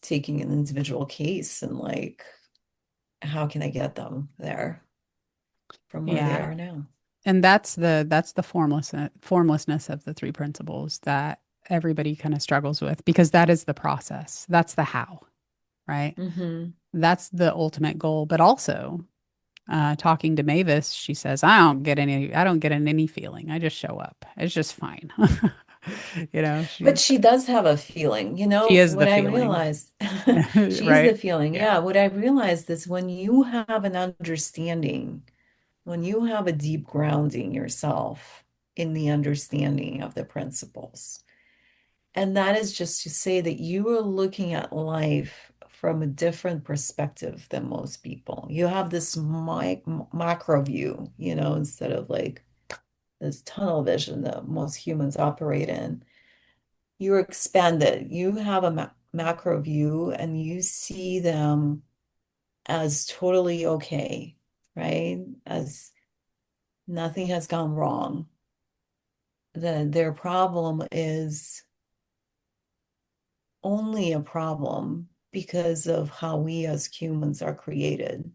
taking an individual case and like, how can I get them there from where they Yeah, are now? and that's the formlessness of the three principles that everybody kind of struggles with, because that is the process. That's the how, right? Hmm. That's the ultimate goal. But also, talking to Mavis, she says, I don't get any feeling. I just show up. It's just fine. But She's she does have a feeling, she is what the I feeling, realized, she's the right? feeling. Yeah. Yeah, what I realized is when you have an understanding, when you have a deep grounding yourself in the understanding of the principles, and that is just to say that you are looking at life from a different perspective than most people. You have this macro view, instead of like this tunnel vision that most humans operate in. You're expanded. You have a macro view and you see them as totally okay, right? As nothing has gone wrong. Their problem is only a problem because of how we as humans are created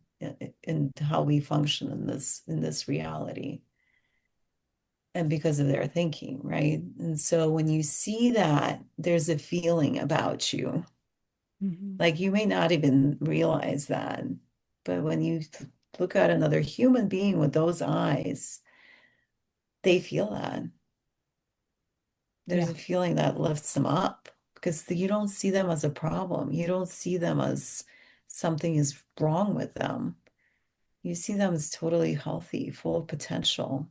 and how we function in this reality, and because of their thinking, right? And so when you see that, there's a feeling about you. Mhm. Like you may not even realize that, but when you look at another human being with those eyes, they feel that. There's Yeah. a feeling that lifts them up because you don't see them as a problem. You don't see them as something is wrong with them. You see them as totally healthy, full of potential,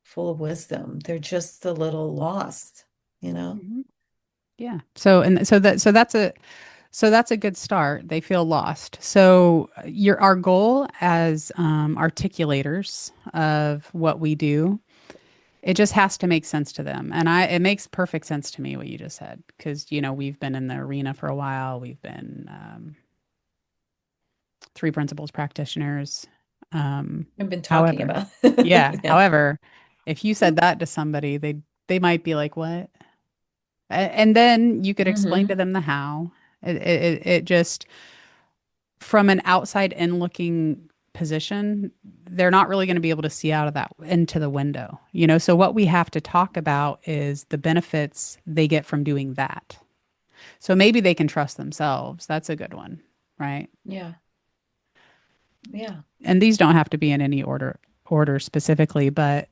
full of wisdom. They're just a little lost, you know? Mhm. Yeah. So that's a good start. They feel lost. So your our goal as articulators of what we do, it just has to make sense to them. And it makes perfect sense to me what you just said, because we've been in the arena for a while. We've been three principles practitioners. I've been talking However, about. yeah, Yeah. however, if you said that to somebody, they might be like, "What?" And then you could explain to Hmm. them the how. It just from an outside in looking position, they're not really going to be able to see out of that into the window. So what we have to talk about is the benefits they get from doing that. So maybe they can trust themselves. That's a good one, right? Yeah. Yeah. And these don't have to be in any order specifically, but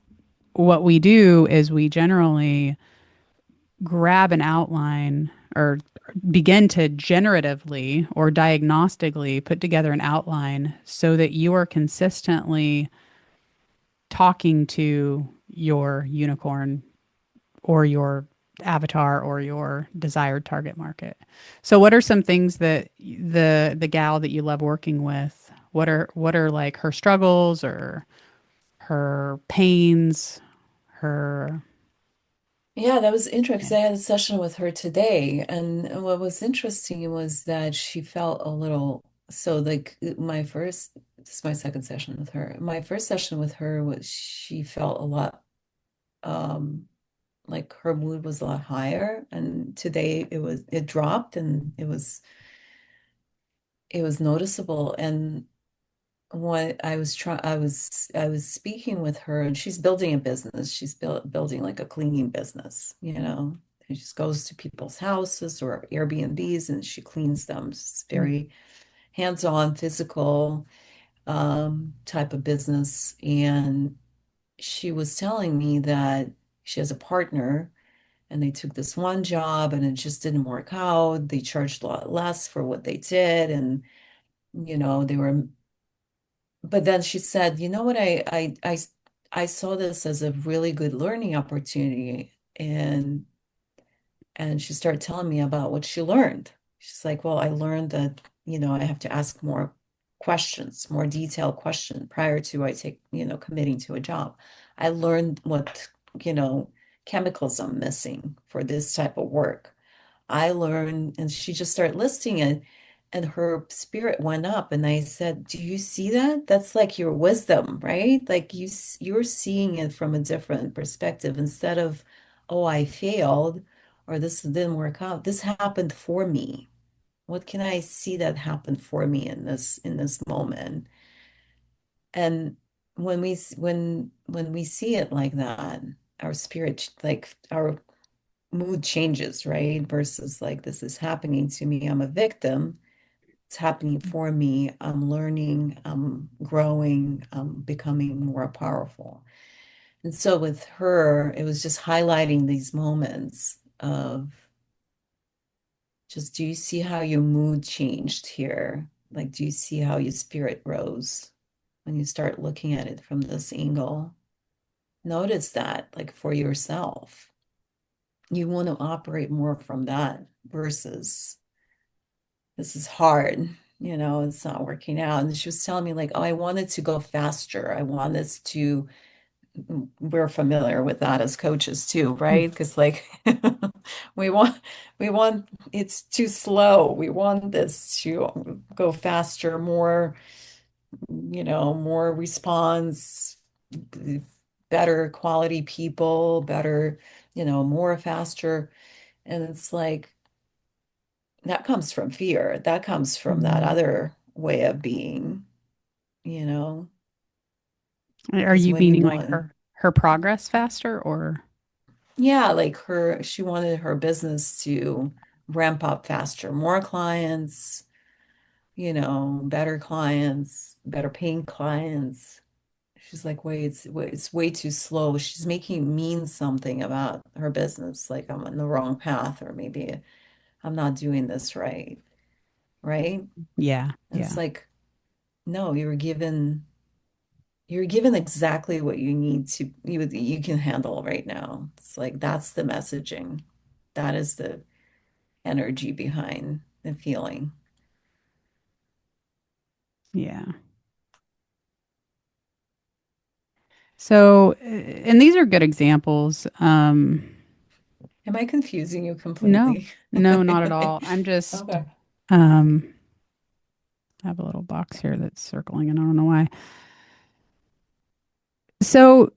what we do is we generally grab an outline or begin to generatively or diagnostically put together an outline so that you are consistently talking to your unicorn or your avatar or your desired target market. So what are some things that the gal that you love working with, what are like her struggles or her pains, her Yeah, that was interesting yeah. because I had a session with her today, and what was interesting was that she felt a little so like this is my second session with her. My first session with her was she felt a lot um like her mood was a lot higher, and today it dropped and it was noticeable. And what I was speaking with her, and she's building a business. She's building like a cleaning business, and she just goes to people's houses or Airbnbs and she cleans them. It's very hands-on, physical type of business. And she was telling me that she has a partner and they took this one job and it just didn't work out. They charged a lot less for what they did, and they were. But then she said, you know what, I saw this as a really good learning opportunity. And she started telling me about what she learned. She's like, well, I learned that, I have to ask more questions, more detailed questions prior to I take, committing to a job. I learned what, you know, chemicals I'm missing for this type of work. I learned, and she just started listing it, and her spirit went up. And I said, "Do you see that? That's like your wisdom, right? Like you're seeing it from a different perspective instead of, oh, I failed, or this didn't work out. This happened for me. What can I see that happened for me in this moment?" And when we see it like that, our spirit, like our mood changes, right? Versus like, this is happening to me. I'm a victim. It's happening for me. I'm learning, I'm growing, I'm becoming more powerful. And so with her, it was just highlighting these moments of just, do you see how your mood changed here? Like, do you see how your spirit rose when you start looking at it from this angle? Notice that, like for yourself, you want to operate more from that versus this is hard, it's not working out. And she was telling me like, oh, I wanted to go faster. I want us to, we're familiar with that as coaches too, right? Because like we want we want it's too slow. We want this to go faster, more, more response, better quality people, better, more faster. And it's like that comes from fear. That comes from that Mhm. other way of being, you know, Are because you when you meaning like want, her progress faster or yeah, like she wanted her business to ramp up faster, more clients, better clients, better paying clients. She's like, wait, it's way too slow. She's making it mean something about her business, like I'm on the wrong path, or maybe I'm not doing this right, right? yeah, And it's yeah. like, no, you're given exactly what you need to you can handle right now. It's like that's the messaging. That is the energy behind the feeling. Yeah. So, and these are good examples. Am I confusing you No, completely? no, not at all. I'm just, Okay. um, I have a little box here that's circling and I don't know why. So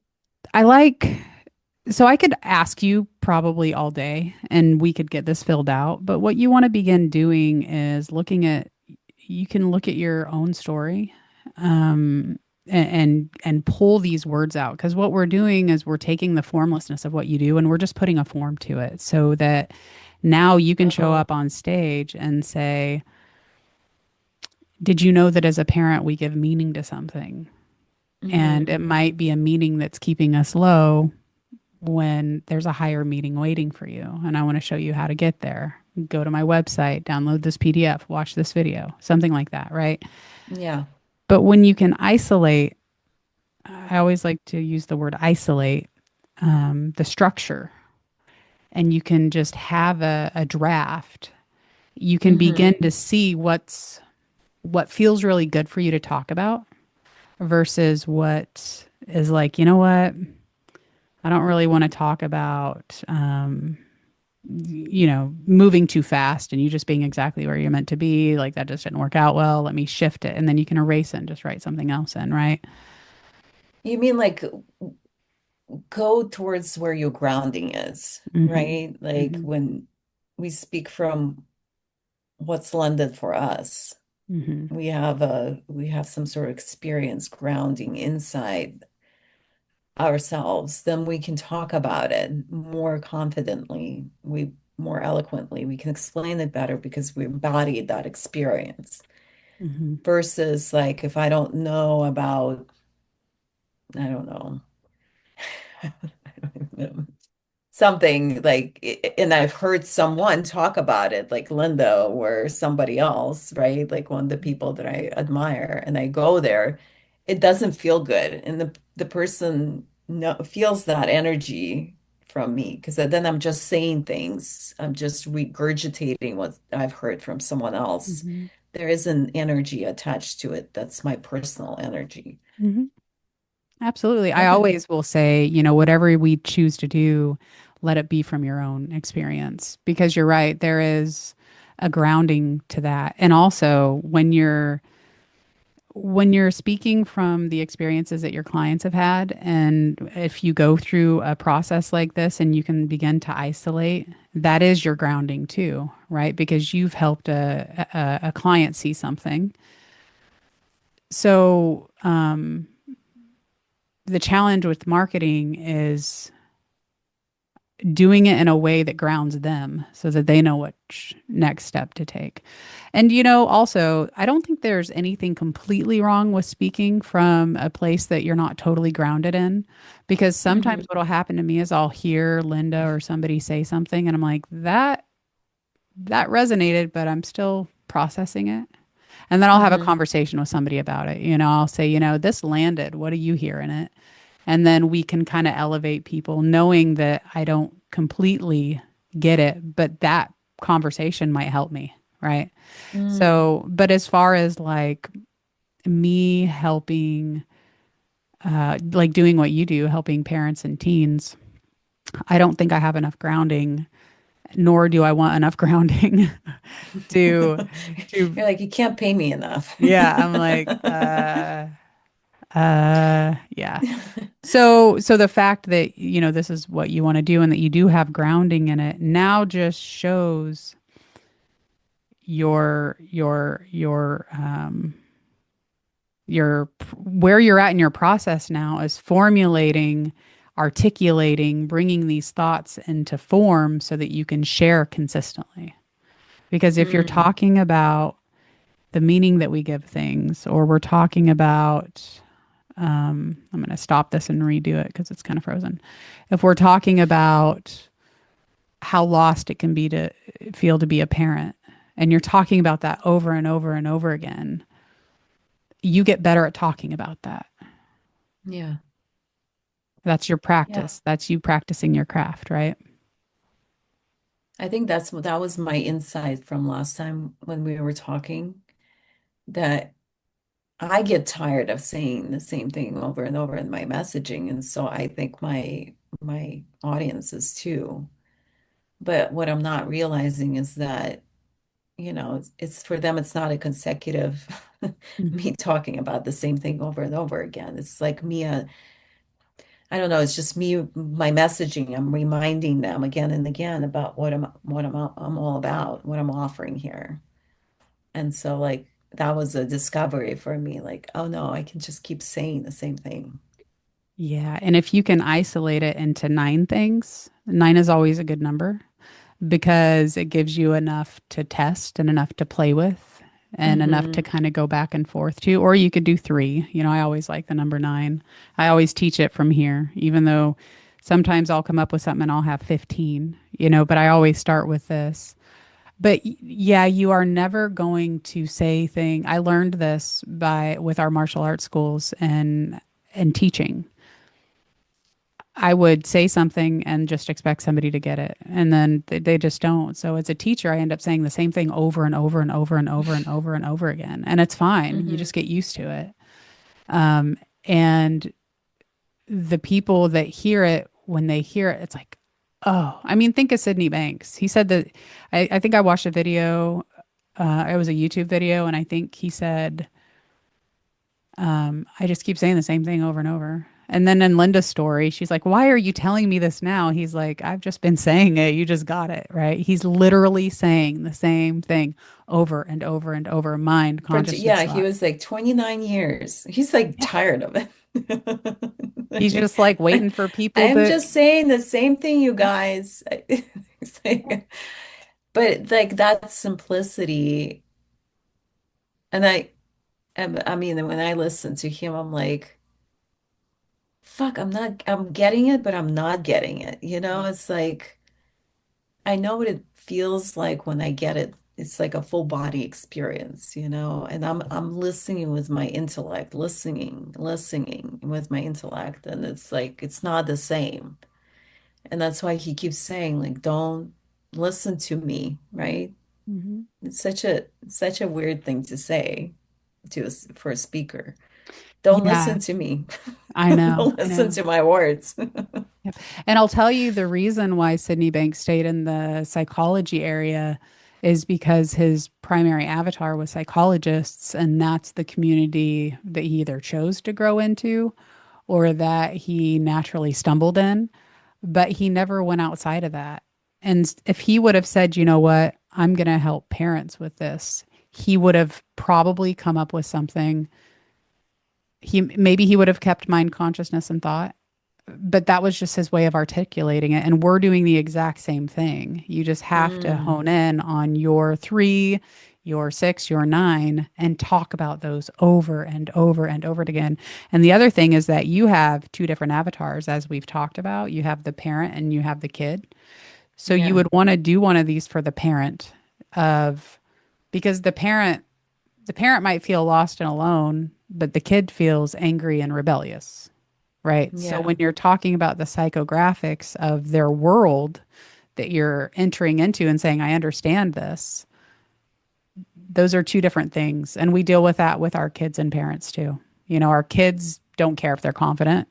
I like, so I could ask you probably all day and we could get this filled out. But what you want to begin doing is you can look at your own story, and pull these words out. Because what we're doing is we're taking the formlessness of what you do and we're just putting a form to it so that now you can show Uh-huh. up on stage and say, did you know that as a parent, we give meaning to something? And Hmm. it might be a meaning that's keeping us low when there's a higher meeting waiting for you. And I want to show you how to get there. Go to my website, download this PDF, watch this video, something like that, right? Yeah. But when you can isolate, I always like to use the word isolate, the structure, and you can just have a draft. You can Hmm. begin to see what feels really good for you to talk about versus what is like, you know what? I don't really want to talk about, moving too fast and you just being exactly where you're meant to be. Like that just didn't work out well. Let me shift it. And then you can erase it and just write something else in, right? You mean like go towards where your grounding is, Mm-hmm. right? Like Mm-hmm. when we speak from what's landed for us, Mm-hmm. we have some sort of experience grounding inside ourselves, then we can talk about it more confidently. We more eloquently. We can explain it better because we embodied that experience. Mm-hmm. Versus like if I don't know about, I don't know, I don't even know, something like, and I've heard someone talk about it, like Linda or somebody else, right? Like one of the people that I admire, and I go there, it doesn't feel good. And the person no, feels that energy from me because then I'm just saying things. I'm just regurgitating what I've heard from someone else. Mm-hmm. There is an energy attached to it. That's my personal energy. Mm-hmm. Absolutely. I Okay. always will say, whatever we choose to do, let it be from your own experience because you're right. There is a grounding to that. And also when you're speaking from the experiences that your clients have had, and if you go through a process like this and you can begin to isolate, that is your grounding too, right? Because you've helped a client see something. So the challenge with marketing is doing it in a way that grounds them so that they know which next step to take. And, also, I don't think there's anything completely wrong with speaking from a place that you're not totally grounded in. Because sometimes Hmm. what'll happen to me is I'll hear Linda or somebody say something and I'm like, that resonated, but I'm still processing it. And then I'll have a Hmm. conversation with somebody about it. I'll say, this landed. What do you hear in it? And then we can kind of elevate people knowing that I don't completely get it, but that conversation might help me, right? Mm. So, but as far as like me helping, like doing what you do, helping parents and teens, I don't think I have enough grounding, nor do I want enough grounding to, to, You're like, you can't pay me enough. yeah, I'm like, yeah. So the fact that, this is what you want to do and that you do have grounding in it now just shows your where you're at in your process now is formulating, articulating, bringing these thoughts into form so that you can share consistently. Because if you're Mm. talking about the meaning that we give things, or we're talking about, I'm going to stop this and redo it because it's kind of frozen. If we're talking about how lost it can be to feel to be a parent, and you're talking about that over and over and over again, you get better at talking about that. Yeah. That's your Yeah. practice. That's you practicing your craft, right? I think that was my insight from last time when we were talking, that I get tired of saying the same thing over and over in my messaging. And so I think my audience is too. But what I'm not realizing is that, it's for them, it's not a consecutive Mm-hmm. me talking about the same thing over and over again. It's like me I don't know, it's just me, my messaging. I'm reminding them again and again about I'm all about, what I'm offering here. And so like that was a discovery for me, like, oh no, I can just keep saying the same thing. Yeah. And if you can isolate it into nine things, nine is always a good number because it gives you enough to test and enough to play with and enough to Hmm. kind of go back and forth to. Or you could do three. You know, I always like the number nine. I always teach it from here, even though sometimes I'll come up with something and I'll have 15, but I always start with this. But yeah, you are never going to say thing. I learned this by with our martial arts schools and teaching. I would say something and just expect somebody to get it. And then they just don't. So as a teacher, I end up saying the same thing over and over and over and over and over and over again. And it's fine. You Hmm. just get used to it. And the people that hear it, when they hear it, it's like, oh, I mean, think of Sydney Banks. He said that, I think I watched a video, it was a YouTube video, and I think he said, I just keep saying the same thing over and over. And then in Linda's story, she's like, why are you telling me this now? He's like, I've just been saying it. You just got it, right? He's literally saying the same thing over and over and over. Mind, consciousness, Yeah, he thought. was like 29 years. He's like Yeah. tired of it. He's just like waiting for people I'm to, just saying the same thing, you guys. It's like, but like that simplicity, and I mean, when I listen to him, I'm like, fuck, I'm getting it, but I'm not getting it. It's like, I know what it feels like when I get it. It's like a full body experience, and I'm listening with my intellect, listening with my intellect, and it's like it's not the same. And that's why he keeps saying, like, don't listen to me, right? Mhm. It's such a weird thing to say for a speaker. Don't Yeah, listen to me. I know. Don't I listen know. to my words. Yep. And I'll tell you the reason why Sydney Banks stayed in the psychology area is because his primary avatar was psychologists, and that's the community that he either chose to grow into or that he naturally stumbled in. But he never went outside of that. And if he would have said, you know what, I'm going to help parents with this, he would have probably come up with something. He would have kept mind consciousness and thought, but that was just his way of articulating it. And we're doing the exact same thing. You just have to Mm, hone in on your three, your six, your nine, and talk about those over and over and over again. And the other thing is that you have two different avatars, as we've talked about. You have the parent and you have the kid. So you yeah, would want to do one of these for the parent of because the parent might feel lost and alone, but the kid feels angry and rebellious, right? So yeah. when you're talking about the psychographics of their world that you're entering into and saying, I understand this, those are two different things. And we deal with that with our kids and parents too. Our kids don't care if they're confident.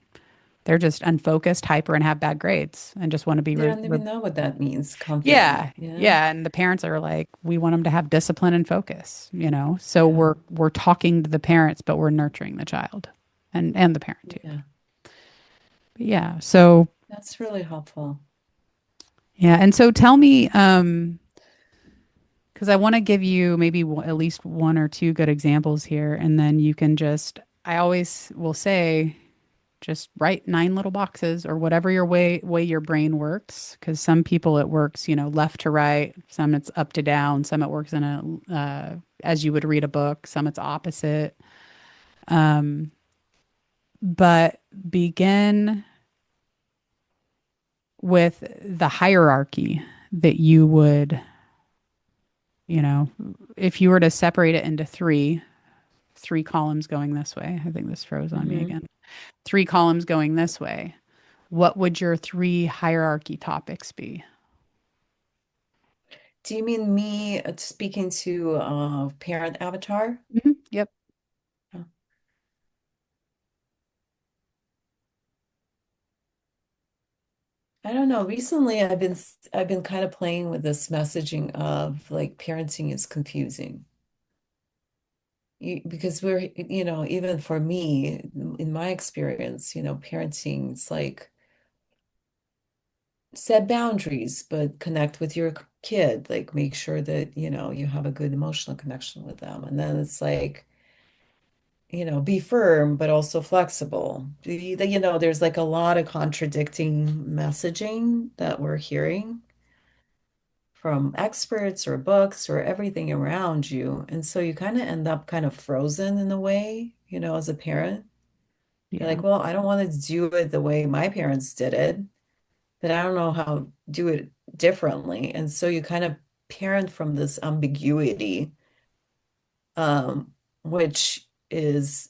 They're just unfocused, hyper, and have bad grades and just want to be, They don't even know what that means, confident. yeah. Yeah, Yeah. And the parents are like, we want them to have discipline and focus. So yeah, we're talking to the parents, but we're nurturing the child and the parent too. yeah. But yeah. So That's really helpful. yeah. And so tell me, because I want to give you maybe at least one or two good examples here, and then you can I always will say, just write nine little boxes or whatever your way your brain works. Because some people it works, left to right, some it's up to down, some it works in as you would read a book, some it's opposite. But begin with the hierarchy that you would, you know, if you were to separate it into three columns going this way. I think this froze on me Hmm. again. Three columns going this way. What would your three hierarchy topics be? Do you mean me speaking to parent avatar? Yep. Uh, I don't know. Recently, I've been kind of playing with this messaging of like parenting is confusing. because we're, even for me, in my experience, parenting, it's like set boundaries, but connect with your kid, like make sure that, you have a good emotional connection with them. And then it's like, be firm, but also flexible. There's like a lot of contradicting messaging that we're hearing from experts or books or everything around you. And so you kind of end up kind of frozen in a way, as a parent. You're Yeah. like, well, I don't want to do it the way my parents did it, but I don't know how to do it differently. And so you kind of parent from this ambiguity, um, which is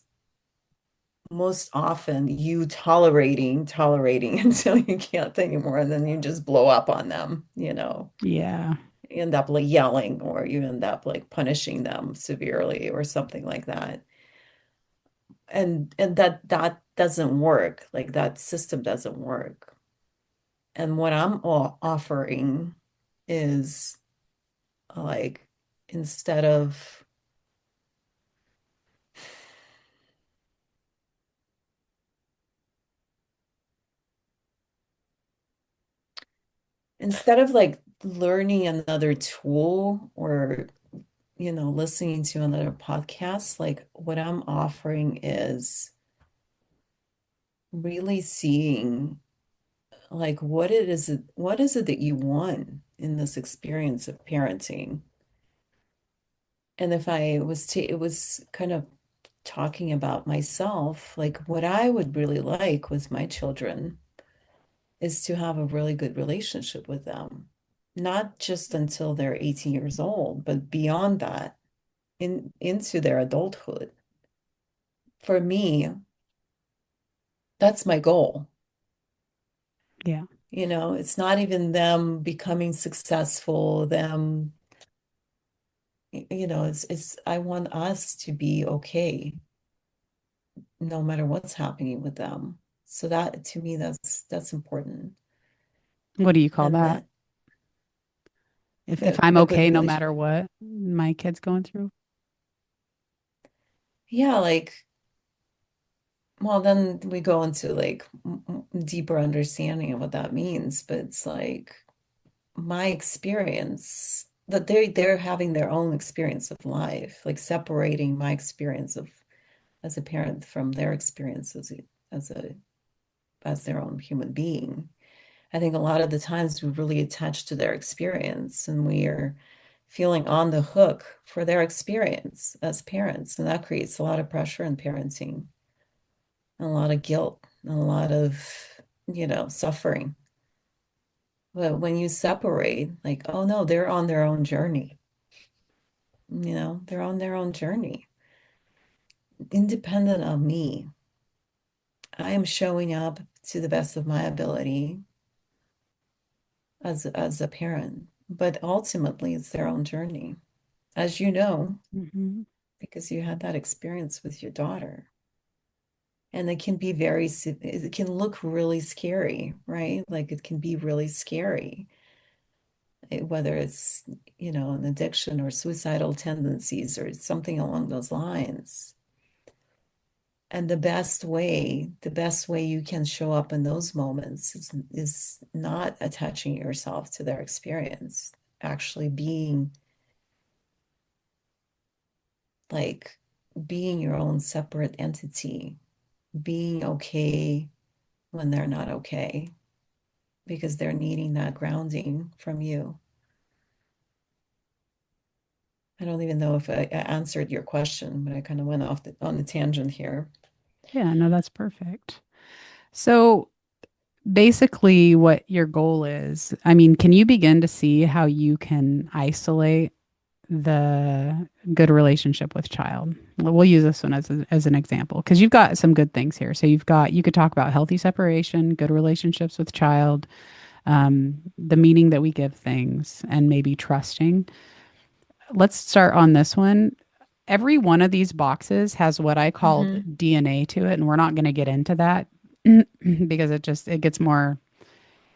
most often you tolerating until you can't anymore, and then you just blow up on them, Yeah. You end up like yelling, or you end up like punishing them severely or something like that. And that doesn't work. Like that system doesn't work. And what I'm offering is like instead of like learning another tool, or listening to another podcast, like what I'm offering is really seeing like what is it that you want in this experience of parenting. And if I was to it was kind of talking about myself, like what I would really like with my children is to have a really good relationship with them, not just until they're 18 years old, but beyond that, into their adulthood. For me, that's my goal. Yeah. It's not even them becoming successful, them, it's I want us to be okay no matter what's happening with them. So that to me, that's important. What do you call And that? that If I'm a good okay no relation. matter what my kid's going through. Yeah, like, well, then we go into like deeper understanding of what that means. But it's like my experience that they're having their own experience of life, like separating my experience of as a parent from their experience as a as their own human being. I think a lot of the times we really attach to their experience, and we are feeling on the hook for their experience as parents, and that creates a lot of pressure in parenting, and a lot of guilt, and a lot of, suffering. But when you separate, like, oh no, they're on their own journey. They're on their own journey, independent of me. I am showing up to the best of my ability as a parent, but ultimately it's their own journey, as you know, Hmm. because you had that experience with your daughter. And it can be it can look really scary, right? Like it can be really scary, whether it's, an addiction or suicidal tendencies or something along those lines. And the best way you can show up in those moments is not attaching yourself to their experience, actually like being your own separate entity, being okay when they're not okay, because they're needing that grounding from you. I don't even know if I answered your question, but I kind of went off on the tangent here. Yeah, no, that's perfect. So basically, what your goal is, I mean, can you begin to see how you can isolate the good relationship with child? We'll use this one as an example because you've got some good things here. So you could talk about healthy separation, good relationships with child, the meaning that we give things, and maybe trusting. Let's start on this one. Every one of these boxes has what I called Hmm. DNA to it, and we're not going to get into that because it gets more.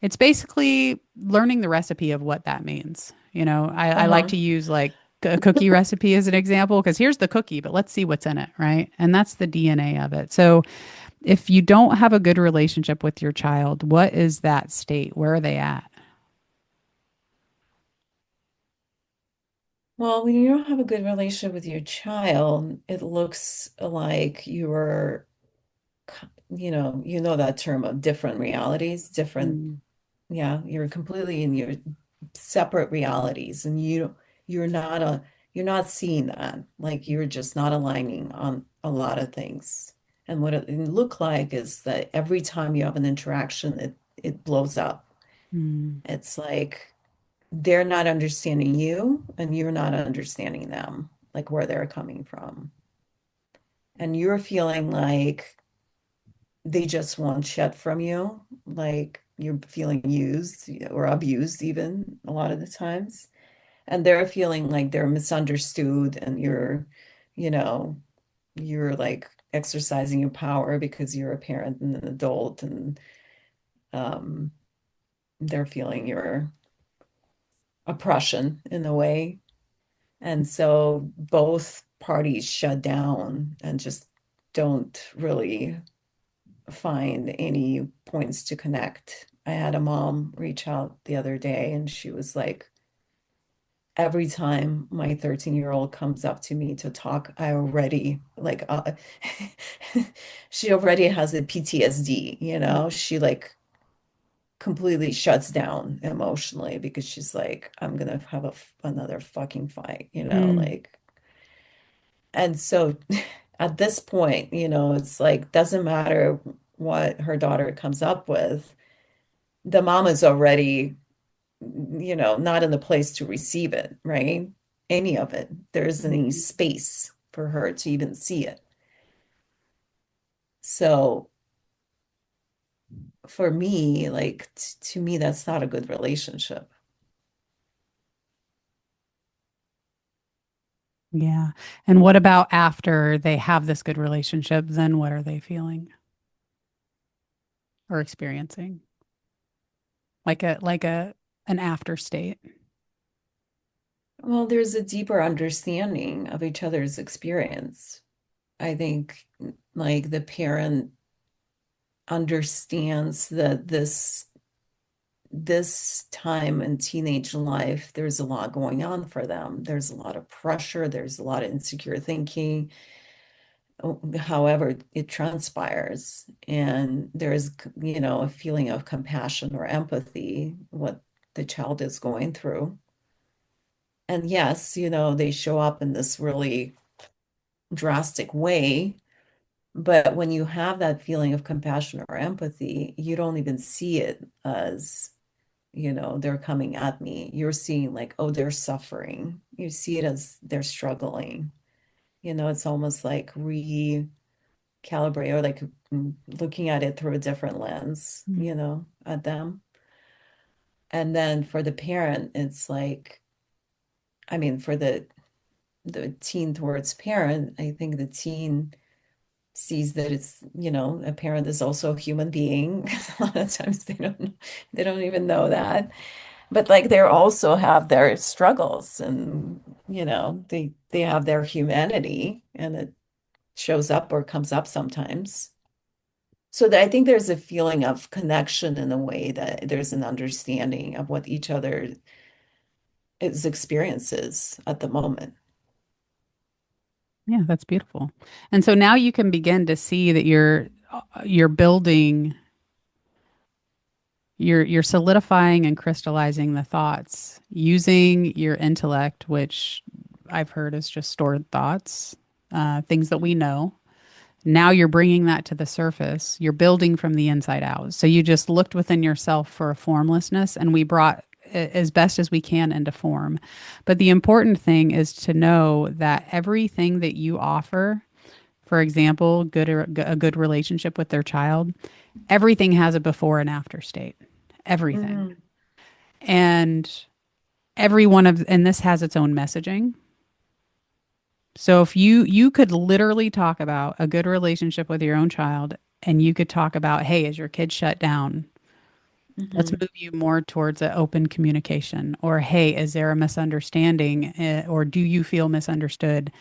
It's basically learning the recipe of what that means. I like Uh-huh. to use like a cookie recipe as an example, because here's the cookie, but let's see what's in it, right? And that's the DNA of it. So if you don't have a good relationship with your child, what is that state? Where are they at? Well, when you don't have a good relationship with your child, it looks like you're, you know that term of different realities, different, Mm, yeah, you're completely in your separate realities and you're not seeing that. Like you're just not aligning on a lot of things. And what it look like is that every time you have an interaction, it blows up. mm, It's like they're not understanding you and you're not understanding them, like where they're coming from. And you're feeling like they just want shit from you, like you're feeling used or abused even a lot of the times. And they're feeling like they're misunderstood and you know, you're like exercising your power because you're a parent and an adult and um, they're feeling your oppression in a way. And so both parties shut down and just don't really find any points to connect. I had a mom reach out the other day and she was like, every time my 13-year-old comes up to me to talk, I already like she already has a PTSD, you know? She like completely shuts down emotionally because she's like, I'm gonna have another fucking fight, you know, mm. like and so at this point, it's like doesn't matter what her daughter comes up with, the mom is already, not in the place to receive it, right? Any of it. There isn't any space for her to even see it. So for me, like to me, that's not a good relationship. Yeah. And what about after they have this good relationship? Then what are they feeling or experiencing? Like an after state. Well, there's a deeper understanding of each other's experience. I think like the parent understands that this time in teenage life, there's a lot going on for them. There's a lot of pressure, there's a lot of insecure thinking, however it transpires. And there's, a feeling of compassion or empathy, what the child is going through. And yes, they show up in this really drastic way. But when you have that feeling of compassion or empathy, you don't even see it as they're coming at me. You're seeing like, oh, they're suffering. You see it as they're struggling. It's almost like recalibrate or like looking at it through a different lens, Mm. at them. And then for the parent, it's like, I mean, for the teen towards parent, I think the teen sees that it's, a parent is also a human being. A lot of times they don't even know that. But like they also have their struggles and they have their humanity and it shows up or comes up sometimes. So that I think there's a feeling of connection in a way that there's an understanding of what each other is experiences at the moment. Yeah, that's beautiful. And so now you can begin to see that you're building, you're solidifying and crystallizing the thoughts using your intellect, which I've heard is just stored thoughts, things that we know. Now you're bringing that to the surface. You're building from the inside out. So you just looked within yourself for a formlessness, and we brought as best as we can into form. But the important thing is to know that everything that you offer, for example, a good relationship with their child, everything has a before and after state. Everything. Mm, And and this has its own messaging. So if you could literally talk about a good relationship with your own child and you could talk about, hey, is your kid shut down? Let's Hmm. move you more towards an open communication. Or, hey, is there a misunderstanding? Or do you feel misunderstood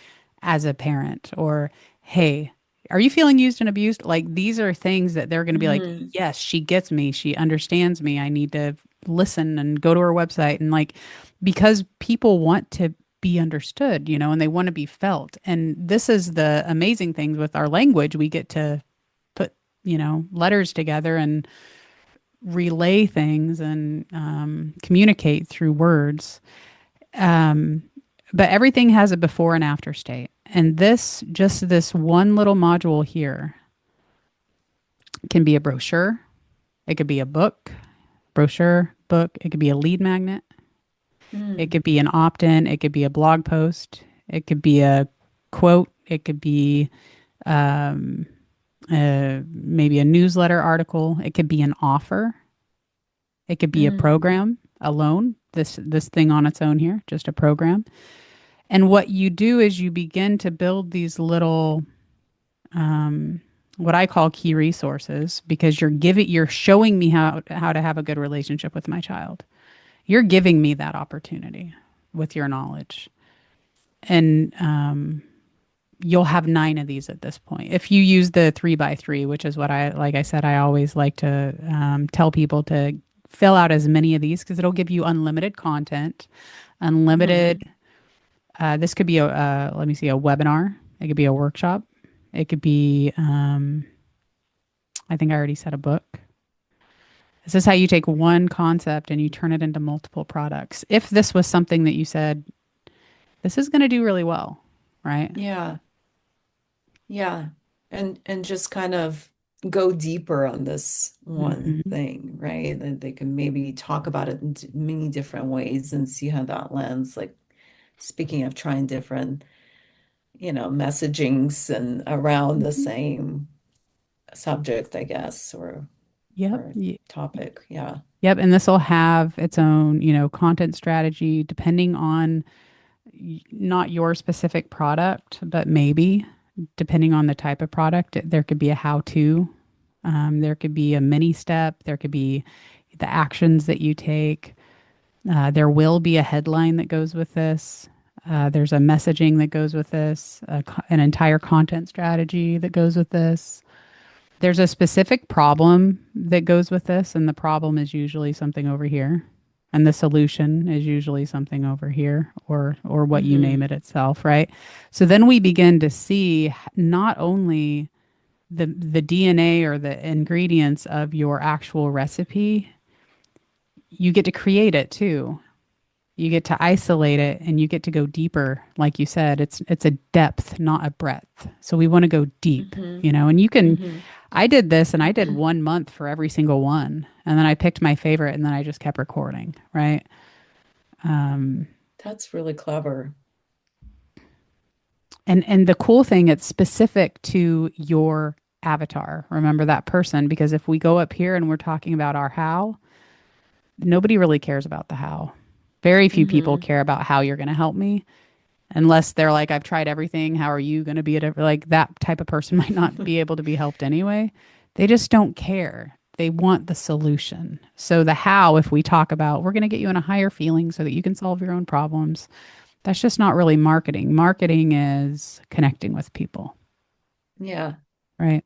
as a parent? Or, hey, are you feeling used and abused? Like, these are things that they're going to be like, Hmm. yes, she gets me. She understands me. I need to listen and go to her website. And, like, because people want to be understood, and they want to be felt. And this is the amazing thing with our language. We get to put, letters together and relay things and communicate through words. Um, but everything has a before and after state. And just this one little module here can be a brochure. It could be a book, brochure, book. It could be a lead magnet. It Mm. could be an opt in. It could be a blog post. It could be a quote. It could be um, maybe a newsletter article. It could be an offer. It could be a Mm. program alone, this thing on its own here, just a program. And what you do is you begin to build these little um, what I call key resources because you're showing me how to have a good relationship with my child. You're giving me that opportunity with your knowledge. And you'll have 9 of these at this point. If you use the 3 by 3, which is what like I said, I always like to tell people to fill out as many of these because it'll give you unlimited content, Hmm. unlimited. This could be let me see, a webinar. It could be a workshop. It could be, I think I already said a book. This is how you take one concept and you turn it into multiple products. If this was something that you said, this is going to do really well, right? Yeah. Yeah. And just kind of go deeper on this one Hmm. thing, right? And they can maybe talk about it in many different ways and see how that lands. Like speaking of trying different, messagings and around the Hmm. same subject, I guess, Yep. or topic. Yeah. Yep. And this will have its own, content strategy depending on not your specific product, but maybe depending on the type of product, there could be a how to. There could be a mini step. There could be the actions that you take. There will be a headline that goes with this. There's a messaging that goes with this, an entire content strategy that goes with this. There's a specific problem that goes with this, and the problem is usually something over here, and the solution is usually something over here, or what you name Hmm. it itself, right? So then we begin to see not only the DNA or the ingredients of your actual recipe, you get to create it too. You get to isolate it and you get to go deeper. Like you said, it's a depth, not a breadth. So we want to go deep, Hmm. and you can. Hmm. I did this and I did 1 month for every single one. And then I picked my favorite and then I just kept recording, right? Um, That's really clever. and the cool thing, it's specific to your avatar. Remember that person, because if we go up here and we're talking about our how, nobody really cares about the how. Very few people Hmm. care about how you're going to help me unless they're like, I've tried everything. How are you going to be at like that type of person might not be able to be helped anyway. They just don't care. They want the solution. So the how, if we talk about, we're going to get you in a higher feeling so that you can solve your own problems. That's just not really marketing. Marketing is connecting with people, Yeah. right?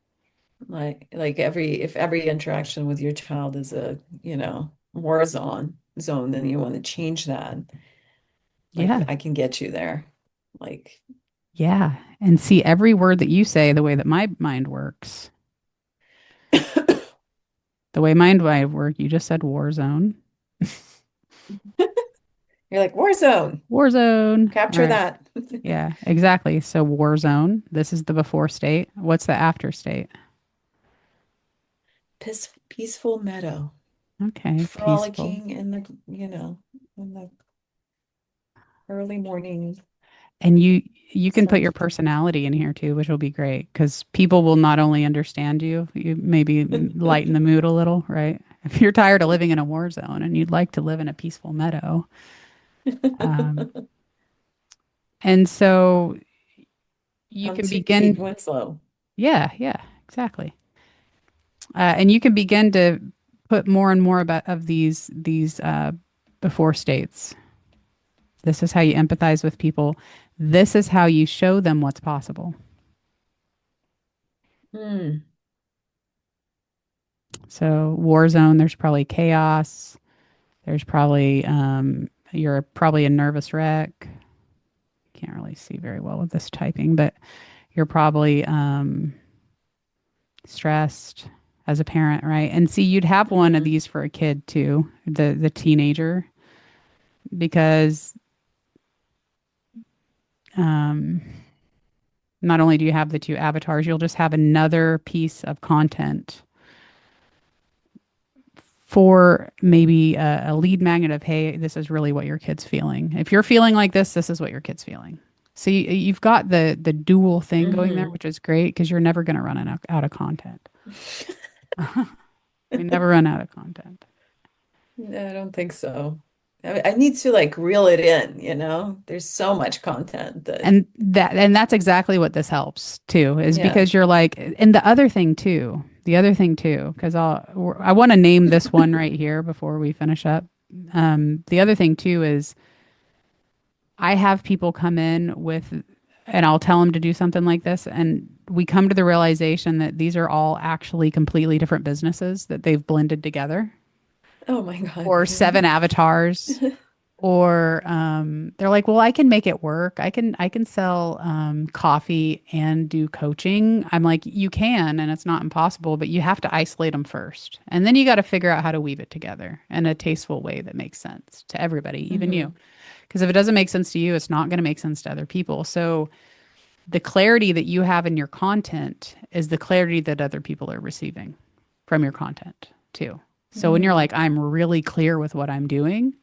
Like if every interaction with your child is a, war zone, then you want to change that. Like Yeah. I can get you there. Like Yeah. And see every word that you say the way that my mind works. The way mind work, you just said war zone. you're like war zone, War zone. All capture right. that. Yeah, exactly. So war zone, this is the before state. What's the after state? Peaceful meadow, Okay, peaceful. frolicking in the early morning And you can put your sun. personality in here too, which will be great because people will not only understand you, you maybe lighten the mood a little, right? If you're tired of living in a war zone and you'd like to live in a peaceful meadow. Um, and so you Come can to Kate begin, Winslow. yeah, yeah, exactly. And you can begin to put more and more about of these before states. This is how you empathize with people. This is how you show them what's possible. Hmm. So war zone, there's probably chaos. There's probably you're probably a nervous wreck. Can't really see very well with this typing, but you're probably stressed as a parent, right? And see, you'd have one of Hmm. these for a kid too, the teenager, because um, not only do you have the two avatars, you'll just have another piece of content for maybe a lead magnet of, hey, this is really what your kid's feeling. If you're feeling like this is what your kid's feeling. So you've got the dual thing going there, Hmm. which is great because you're never going to run out of content. We never run out of content. No, I don't think so. I need to like reel it in, you know? There's so much content that, And that's exactly what this helps too, is yeah. because you're like, and the other thing too, because I want to name this one right here before we finish up. The other thing too is I have people come in with, and I'll tell them to do something like this, and we come to the realization that these are all actually completely different businesses that they've blended together, Oh my God. or seven avatars, or they're like, well, I can make it work. I can sell coffee and do coaching. I'm like, you can, and it's not impossible, but you have to isolate them first, and then you got to figure out how to weave it together in a tasteful way that makes sense to everybody, even you. Hmm. Because if it doesn't make sense to you, it's not going to make sense to other people. So the clarity that you have in your content is the clarity that other people are receiving from your content too. So when you're Hmm. like, I'm really clear with what I'm doing,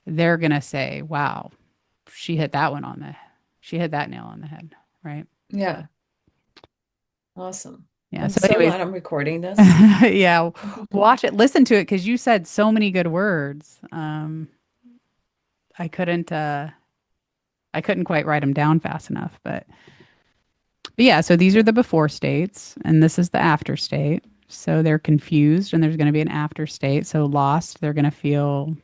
they're going to say, wow, she hit that one on the, she hit that nail on the head. Right. Yeah. Awesome. Yeah. I'm So, so anyways, glad I'm recording this. yeah, watch it, listen to it because you said so many good words. I couldn't, I couldn't quite write them down fast enough, but yeah, so these are the before states, and this is the after state. So they're confused, and there's going to be an after state. So lost, they're going to feel,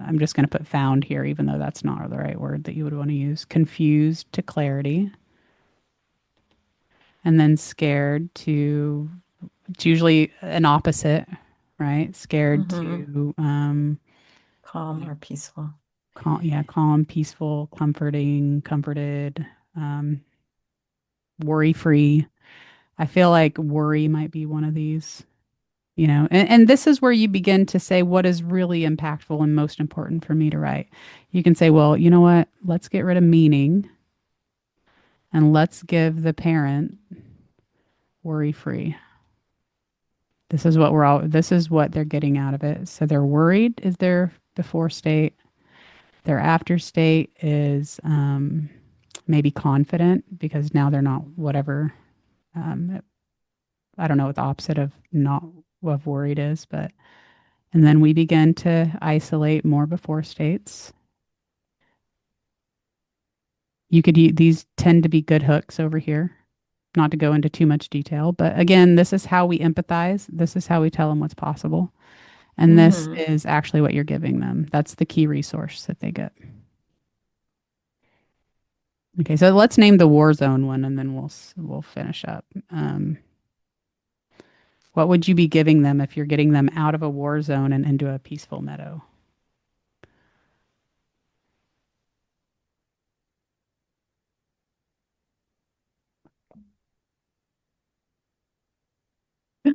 I'm just going to put found here, even though that's not the right word that you would want to use. Confused to clarity, and then scared to, it's usually an opposite, right? Scared Hmm. to, Calm or peaceful. yeah, calm, peaceful, comforting, comforted, um, worry free. I feel like worry might be one of these. And this is where you begin to say what is really impactful and most important for me to write. You can say, well, you know what? Let's get rid of meaning and let's give the parent worry free. This is what they're getting out of it. So they're worried is their before state. Their after state is maybe confident because now they're not whatever. Um, I don't know what the opposite of not of worried is, but and then we begin to isolate more before states. These tend to be good hooks over here, not to go into too much detail, but again, this is how we empathize. This is how we tell them what's possible. And this Hmm. is actually what you're giving them. That's the key resource that they get. Okay, so let's name the war zone one, and then we'll finish up. What would you be giving them if you're getting them out of a war zone and into a peaceful meadow?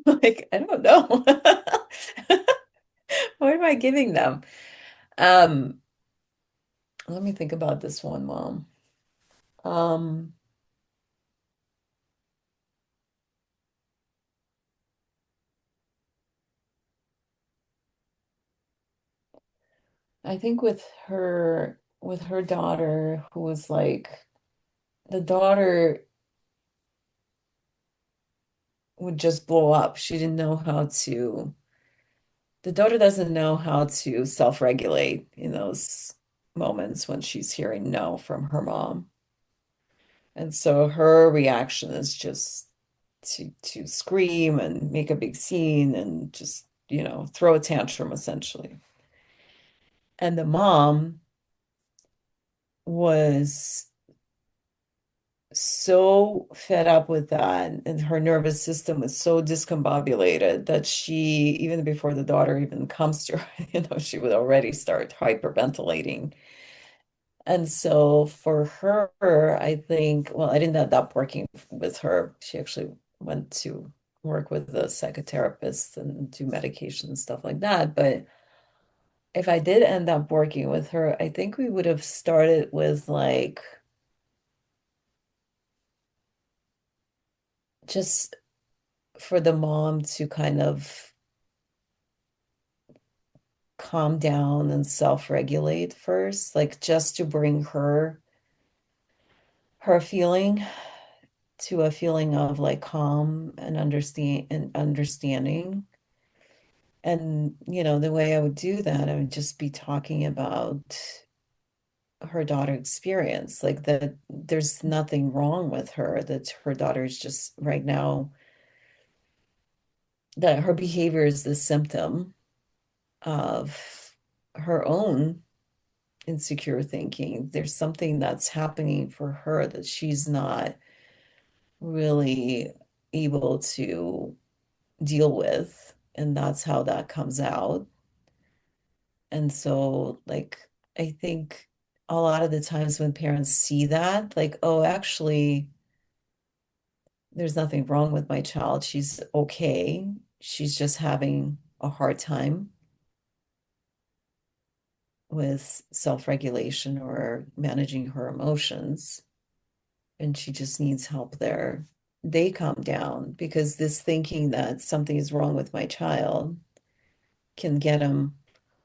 Like, I don't know. What am I giving them? Um, Let me think about this one, Mom. Um, I think with her daughter, who was like the daughter would just blow up. She didn't know how to, the daughter doesn't know how to self-regulate in those moments when she's hearing no from her mom. And so her reaction is just to scream and make a big scene and just throw a tantrum essentially. And the mom was so fed up with that, and her nervous system was so discombobulated that she, even before the daughter even comes to her, she would already start hyperventilating. And so for her, I think, well, I didn't end up working with her. She actually went to work with a psychotherapist and do medication and stuff like that. But if I did end up working with her, I think we would have started with like just for the mom to kind of calm down and self-regulate first, like just to bring her feeling to a feeling of like calm and understanding. And the way I would do that, I would just be talking about her daughter experience, like that there's nothing wrong with her, that her daughter's just right now, that her behavior is the symptom of her own insecure thinking. There's something that's happening for her that she's not really able to deal with, and that's how that comes out. And so, like, I think a lot of the times when parents see that, like, oh, actually, there's nothing wrong with my child. She's okay. She's just having a hard time with self-regulation or managing her emotions, and she just needs help there. They calm down because this thinking that something is wrong with my child can get them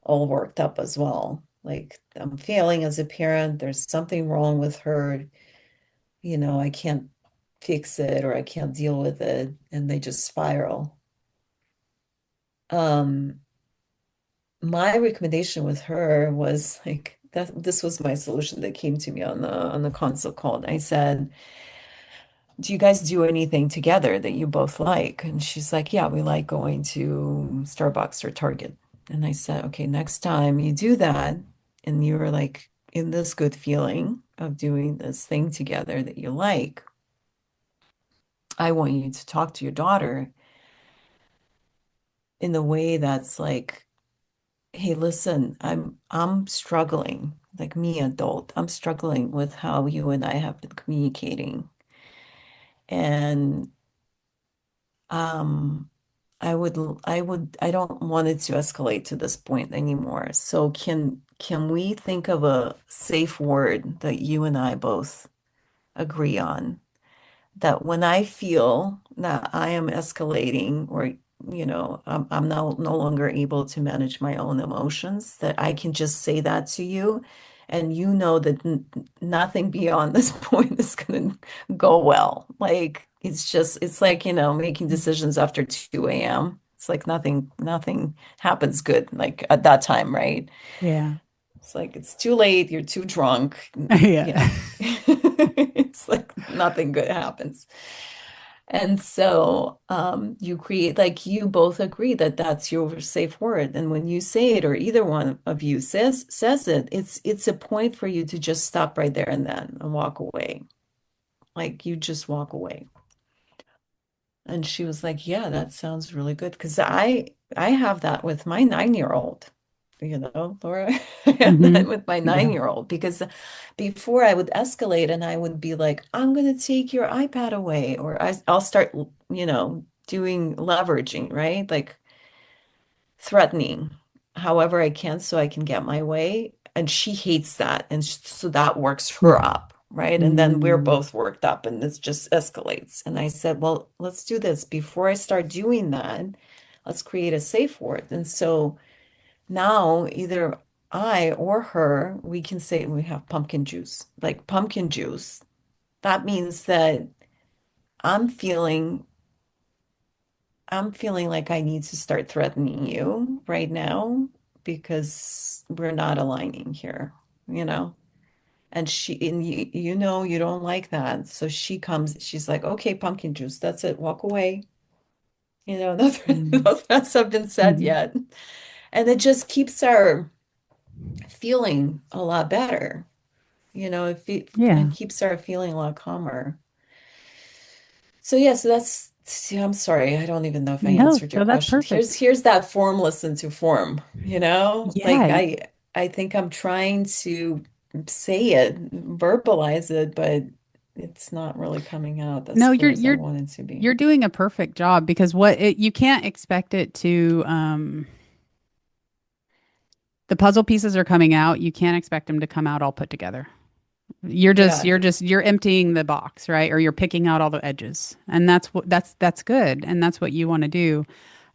all worked up as well. Like, I'm failing as a parent, there's something wrong with her, I can't fix it or I can't deal with it, and they just spiral. Um, my recommendation with her was like that this was my solution that came to me on the consult call. I said, do you guys do anything together that you both like? And she's like, yeah, we like going to Starbucks or Target. And I said, okay, next time you do that and you're like in this good feeling of doing this thing together that you like, I want you to talk to your daughter in the way that's like, hey, listen, I'm struggling, like me adult, I'm struggling with how you and I have been communicating. And um I don't want it to escalate to this point anymore. So can we think of a safe word that you and I both agree on? That when I feel that I am escalating or I'm now no longer able to manage my own emotions, that I can just say that to you, and you know that n nothing beyond this point is going to go well. Like it's like, making decisions after 2 a.m. It's like nothing happens good like at that time, right? Yeah. It's like it's too late, you're too drunk, you Yeah. know. It's like nothing good happens. And so you create, like you both agree that that's your safe word. And when you say it, or either one of you says it, it's a point for you to just stop right there and then and walk away. Like you just walk away. And she was like, yeah, that sounds really good. Because I have that with my 9-year-old, Laura. I have that Hmm. with my Yeah. 9-year-old because before I would escalate and I would be like, I'm gonna take your iPad away, or I'll start, doing leveraging, right? Like threatening however I can so I can get my way. And she hates that. And so that works her up, right? And then we're Mm. both worked up and it just escalates. And I said, well, let's do this. Before I start doing that, let's create a safe word. And so now either I or her, we can say we have pumpkin juice, like pumpkin juice. That means that I'm feeling I'm feeling like I need to start threatening you right now because we're not aligning here, you know? And you don't like that. So she's like, okay, pumpkin juice, that's it, walk away. Nothing, Mm. no threats have been said Mhm. yet. And it just keeps our feeling a lot better. It Yeah. keeps our feeling a lot calmer. So yeah, so yeah, I'm sorry, I don't even know if I No, answered your no, that's question. perfect. Here's that formless into form, Like Yeah. I think I'm trying to say it, verbalize it, but it's not really coming out as No, clear as I want it to be. you're doing a perfect job because you can't expect it to the puzzle pieces are coming out. You can't expect them to come out all put together. Yeah. You're emptying the box, right? Or you're picking out all the edges. And that's good. And that's what you want to do.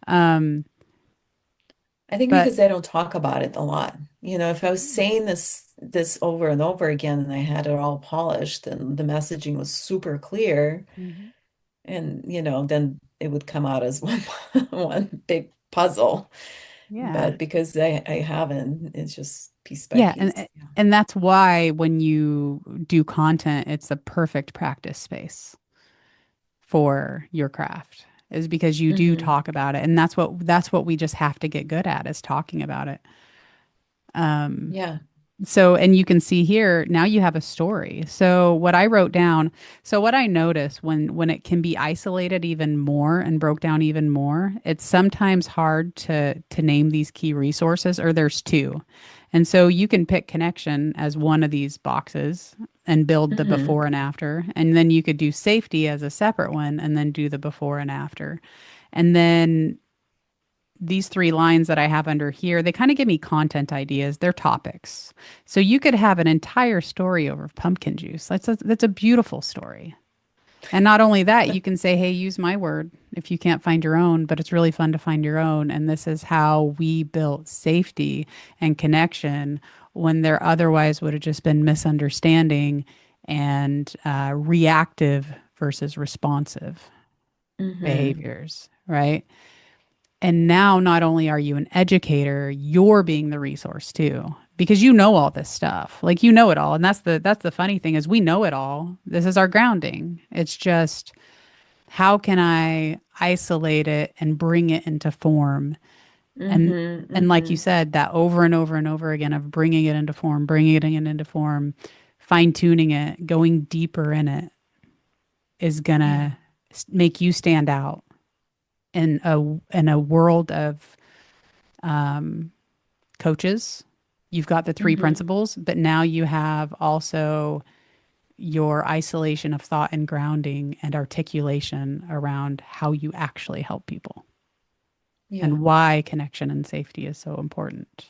Um, I think but because I don't talk about it a lot. If I was saying this over and over again and I had it all polished and the messaging was super clear, Mhm. and then it would come out as one big puzzle. Yeah. But because I haven't, it's just piece by Yeah, piece. Yeah. and that's why when you do content, it's the perfect practice space for your craft is because you do Hmm. talk about it. And that's what we just have to get good at is talking about it. Um, Yeah. So, and you can see here now you have a story. So, what I wrote down, so what I notice when it can be isolated even more and broke down even more, it's sometimes hard to name these key resources or there's two. And so you can pick connection as one of these boxes and build the Hmm. before and after. And then you could do safety as a separate one and then do the before and after. And then these three lines that I have under here, they kind of give me content ideas. They're topics. So you could have an entire story over pumpkin juice. That's a beautiful story. And not only that, you can say, hey, use my word if you can't find your own, but it's really fun to find your own. And this is how we built safety and connection when there otherwise would have just been misunderstanding and reactive versus responsive Hmm. behaviors, right? And now not only are you an educator, you're being the resource too. Because you know all this stuff. Like you know it all. And that's the funny thing is we know it all. This is our grounding. It's just how can I isolate it and bring it into form? And Hmm. and like you Hmm. said, that over and over and over again of bringing it into form, bringing it into form, fine tuning it, going deeper in it is Yeah. gonna make you stand out in a world of um, coaches. You've got the three Hmm. principles, but now you have also your isolation of thought and grounding and articulation around how you actually help people Yeah. and why connection and safety is so important.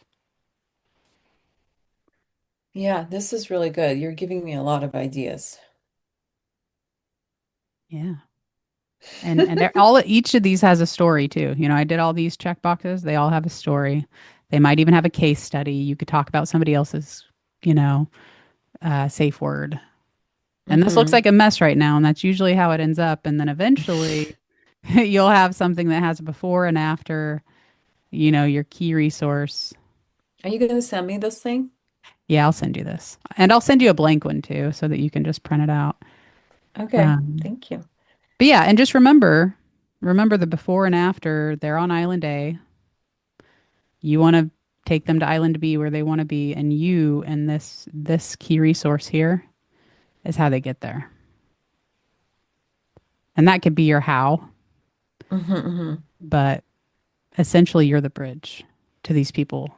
Yeah. This is really good. You're giving me a lot of ideas. Yeah. And they're all each of these has a story too. I did all these check boxes. They all have a story. They might even have a case study. You could talk about somebody else's, you know, safe word. And this looks Hmm. like a mess right now, and that's usually how it ends up. And then eventually you'll have something that has a before and after, your key resource. Are you going to send me this thing? Yeah, I'll send you this. And I'll send you a blank one too, so that you can just print it out. Okay. Um, Thank you. but yeah, and just remember the before and after. They're on Island A. You want to take them to Island B where they want to be, and you and this key resource here is how they get there. And that could be your how, Hmm. Hmm. but essentially you're the bridge to these people.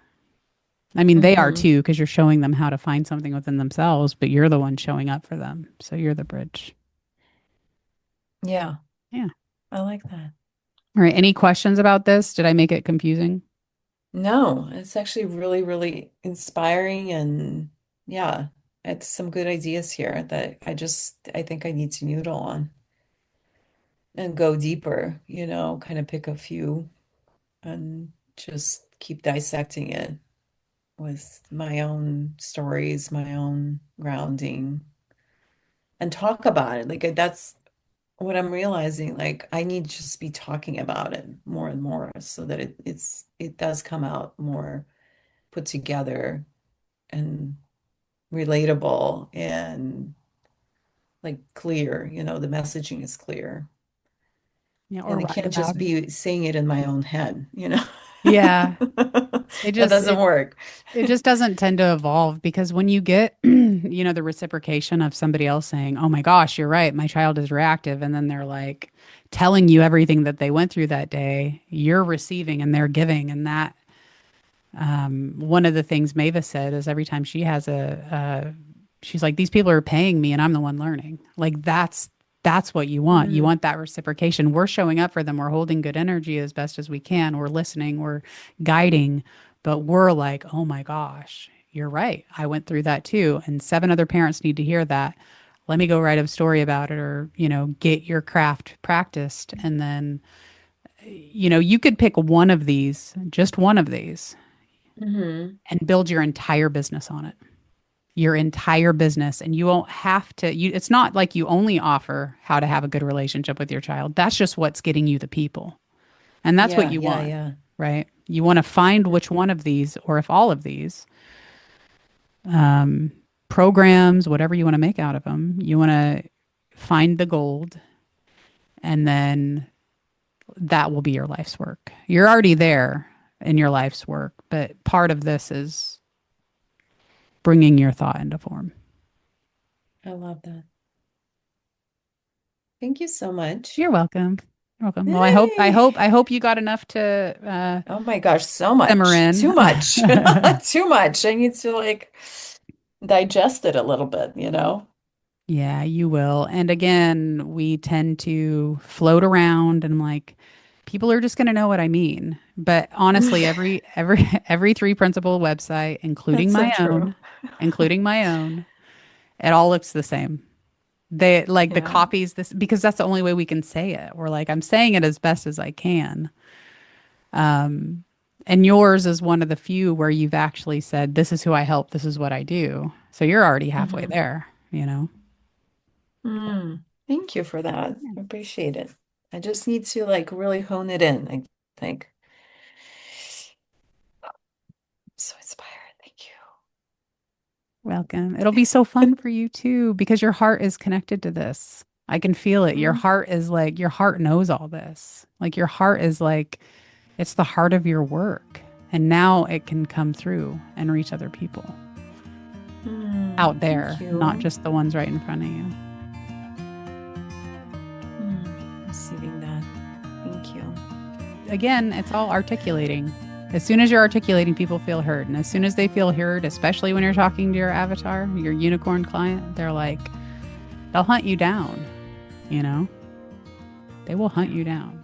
I mean, they are Hmm. too, because you're showing them how to find something within themselves, but you're the one showing up for them. So you're the bridge. Yeah. Yeah. I like that. All right. Any questions about this? Did I make it confusing? No, it's actually really, really inspiring and yeah, it's some good ideas here that I think I need to noodle on and go deeper, kind of pick a few and just keep dissecting it with my own stories, my own grounding, and talk about it. Like that's what I'm realizing. Like I need to just be talking about it more and more so that it does come out more put together and relatable and like clear, the messaging is clear. Yeah, or And I write can't about just it. be saying it in my own head, you know? Yeah. It That just doesn't it work. it just doesn't tend to evolve because when you get, the reciprocation of somebody else saying, "Oh my gosh, you're right, my child is reactive," and then they're like telling you everything that they went through that day, you're receiving and they're giving, and that one of the things Mavis said is every time she has she's like, these people are paying me and I'm the one learning. Like that's what you want. You Mm, want that reciprocation. We're showing up for them. We're holding good energy as best as we can. We're listening. We're guiding. But we're like, oh my gosh, you're right. I went through that too. And seven other parents need to hear that. Let me go write a story about it or, get your craft practiced. And then, you could pick one of these, just one of these, hmm. and build your entire business on it. Your entire business. And you won't have to, it's not like you only offer how to have a good relationship with your child. That's just what's getting you the people. And that's what Yeah, you yeah, want, yeah. right? You want to find which Mhm. one of these, or if all of these programs, whatever you want to make out of them, you want to find the gold, and then that will be your life's work. You're already there in your life's work, but part of this is bringing your thought into form. I love that. Thank you so much. You're welcome. You're welcome. Well, I hope I Yay. hope I hope you got enough to Oh my gosh, so simmer much. in. Too much. Too much. I need to like digest it a little bit, you know? Yeah, you will. And again, we tend to float around and like people are just going to know what I mean. But honestly, every three principal website, That's so true. including my own, it all looks the same. They like the Yeah. copies this because that's the only way we can say it. We're like, I'm saying it as best as I can. And yours is one of the few where you've actually said, this is who I help, this is what I do. So you're already halfway Hmm. there. Mm. Thank you for that. I appreciate it. I just need to like really hone it in, I think. So inspired. Thank Welcome. It'll be so fun for you too, because your heart is connected to this. I can feel it. Your you. heart is like, your heart knows all this. Like, your heart is like, it's the heart of your work. And now it can come through and reach other people out Thank there, not you. just the ones right in front of you. Receiving that. Thank you. Again, it's all articulating. As soon as you're articulating, people feel heard. And as soon as they feel heard, especially when you're talking to your avatar, your unicorn client, they're like, they'll hunt you down, you know? They will hunt Yeah. you down.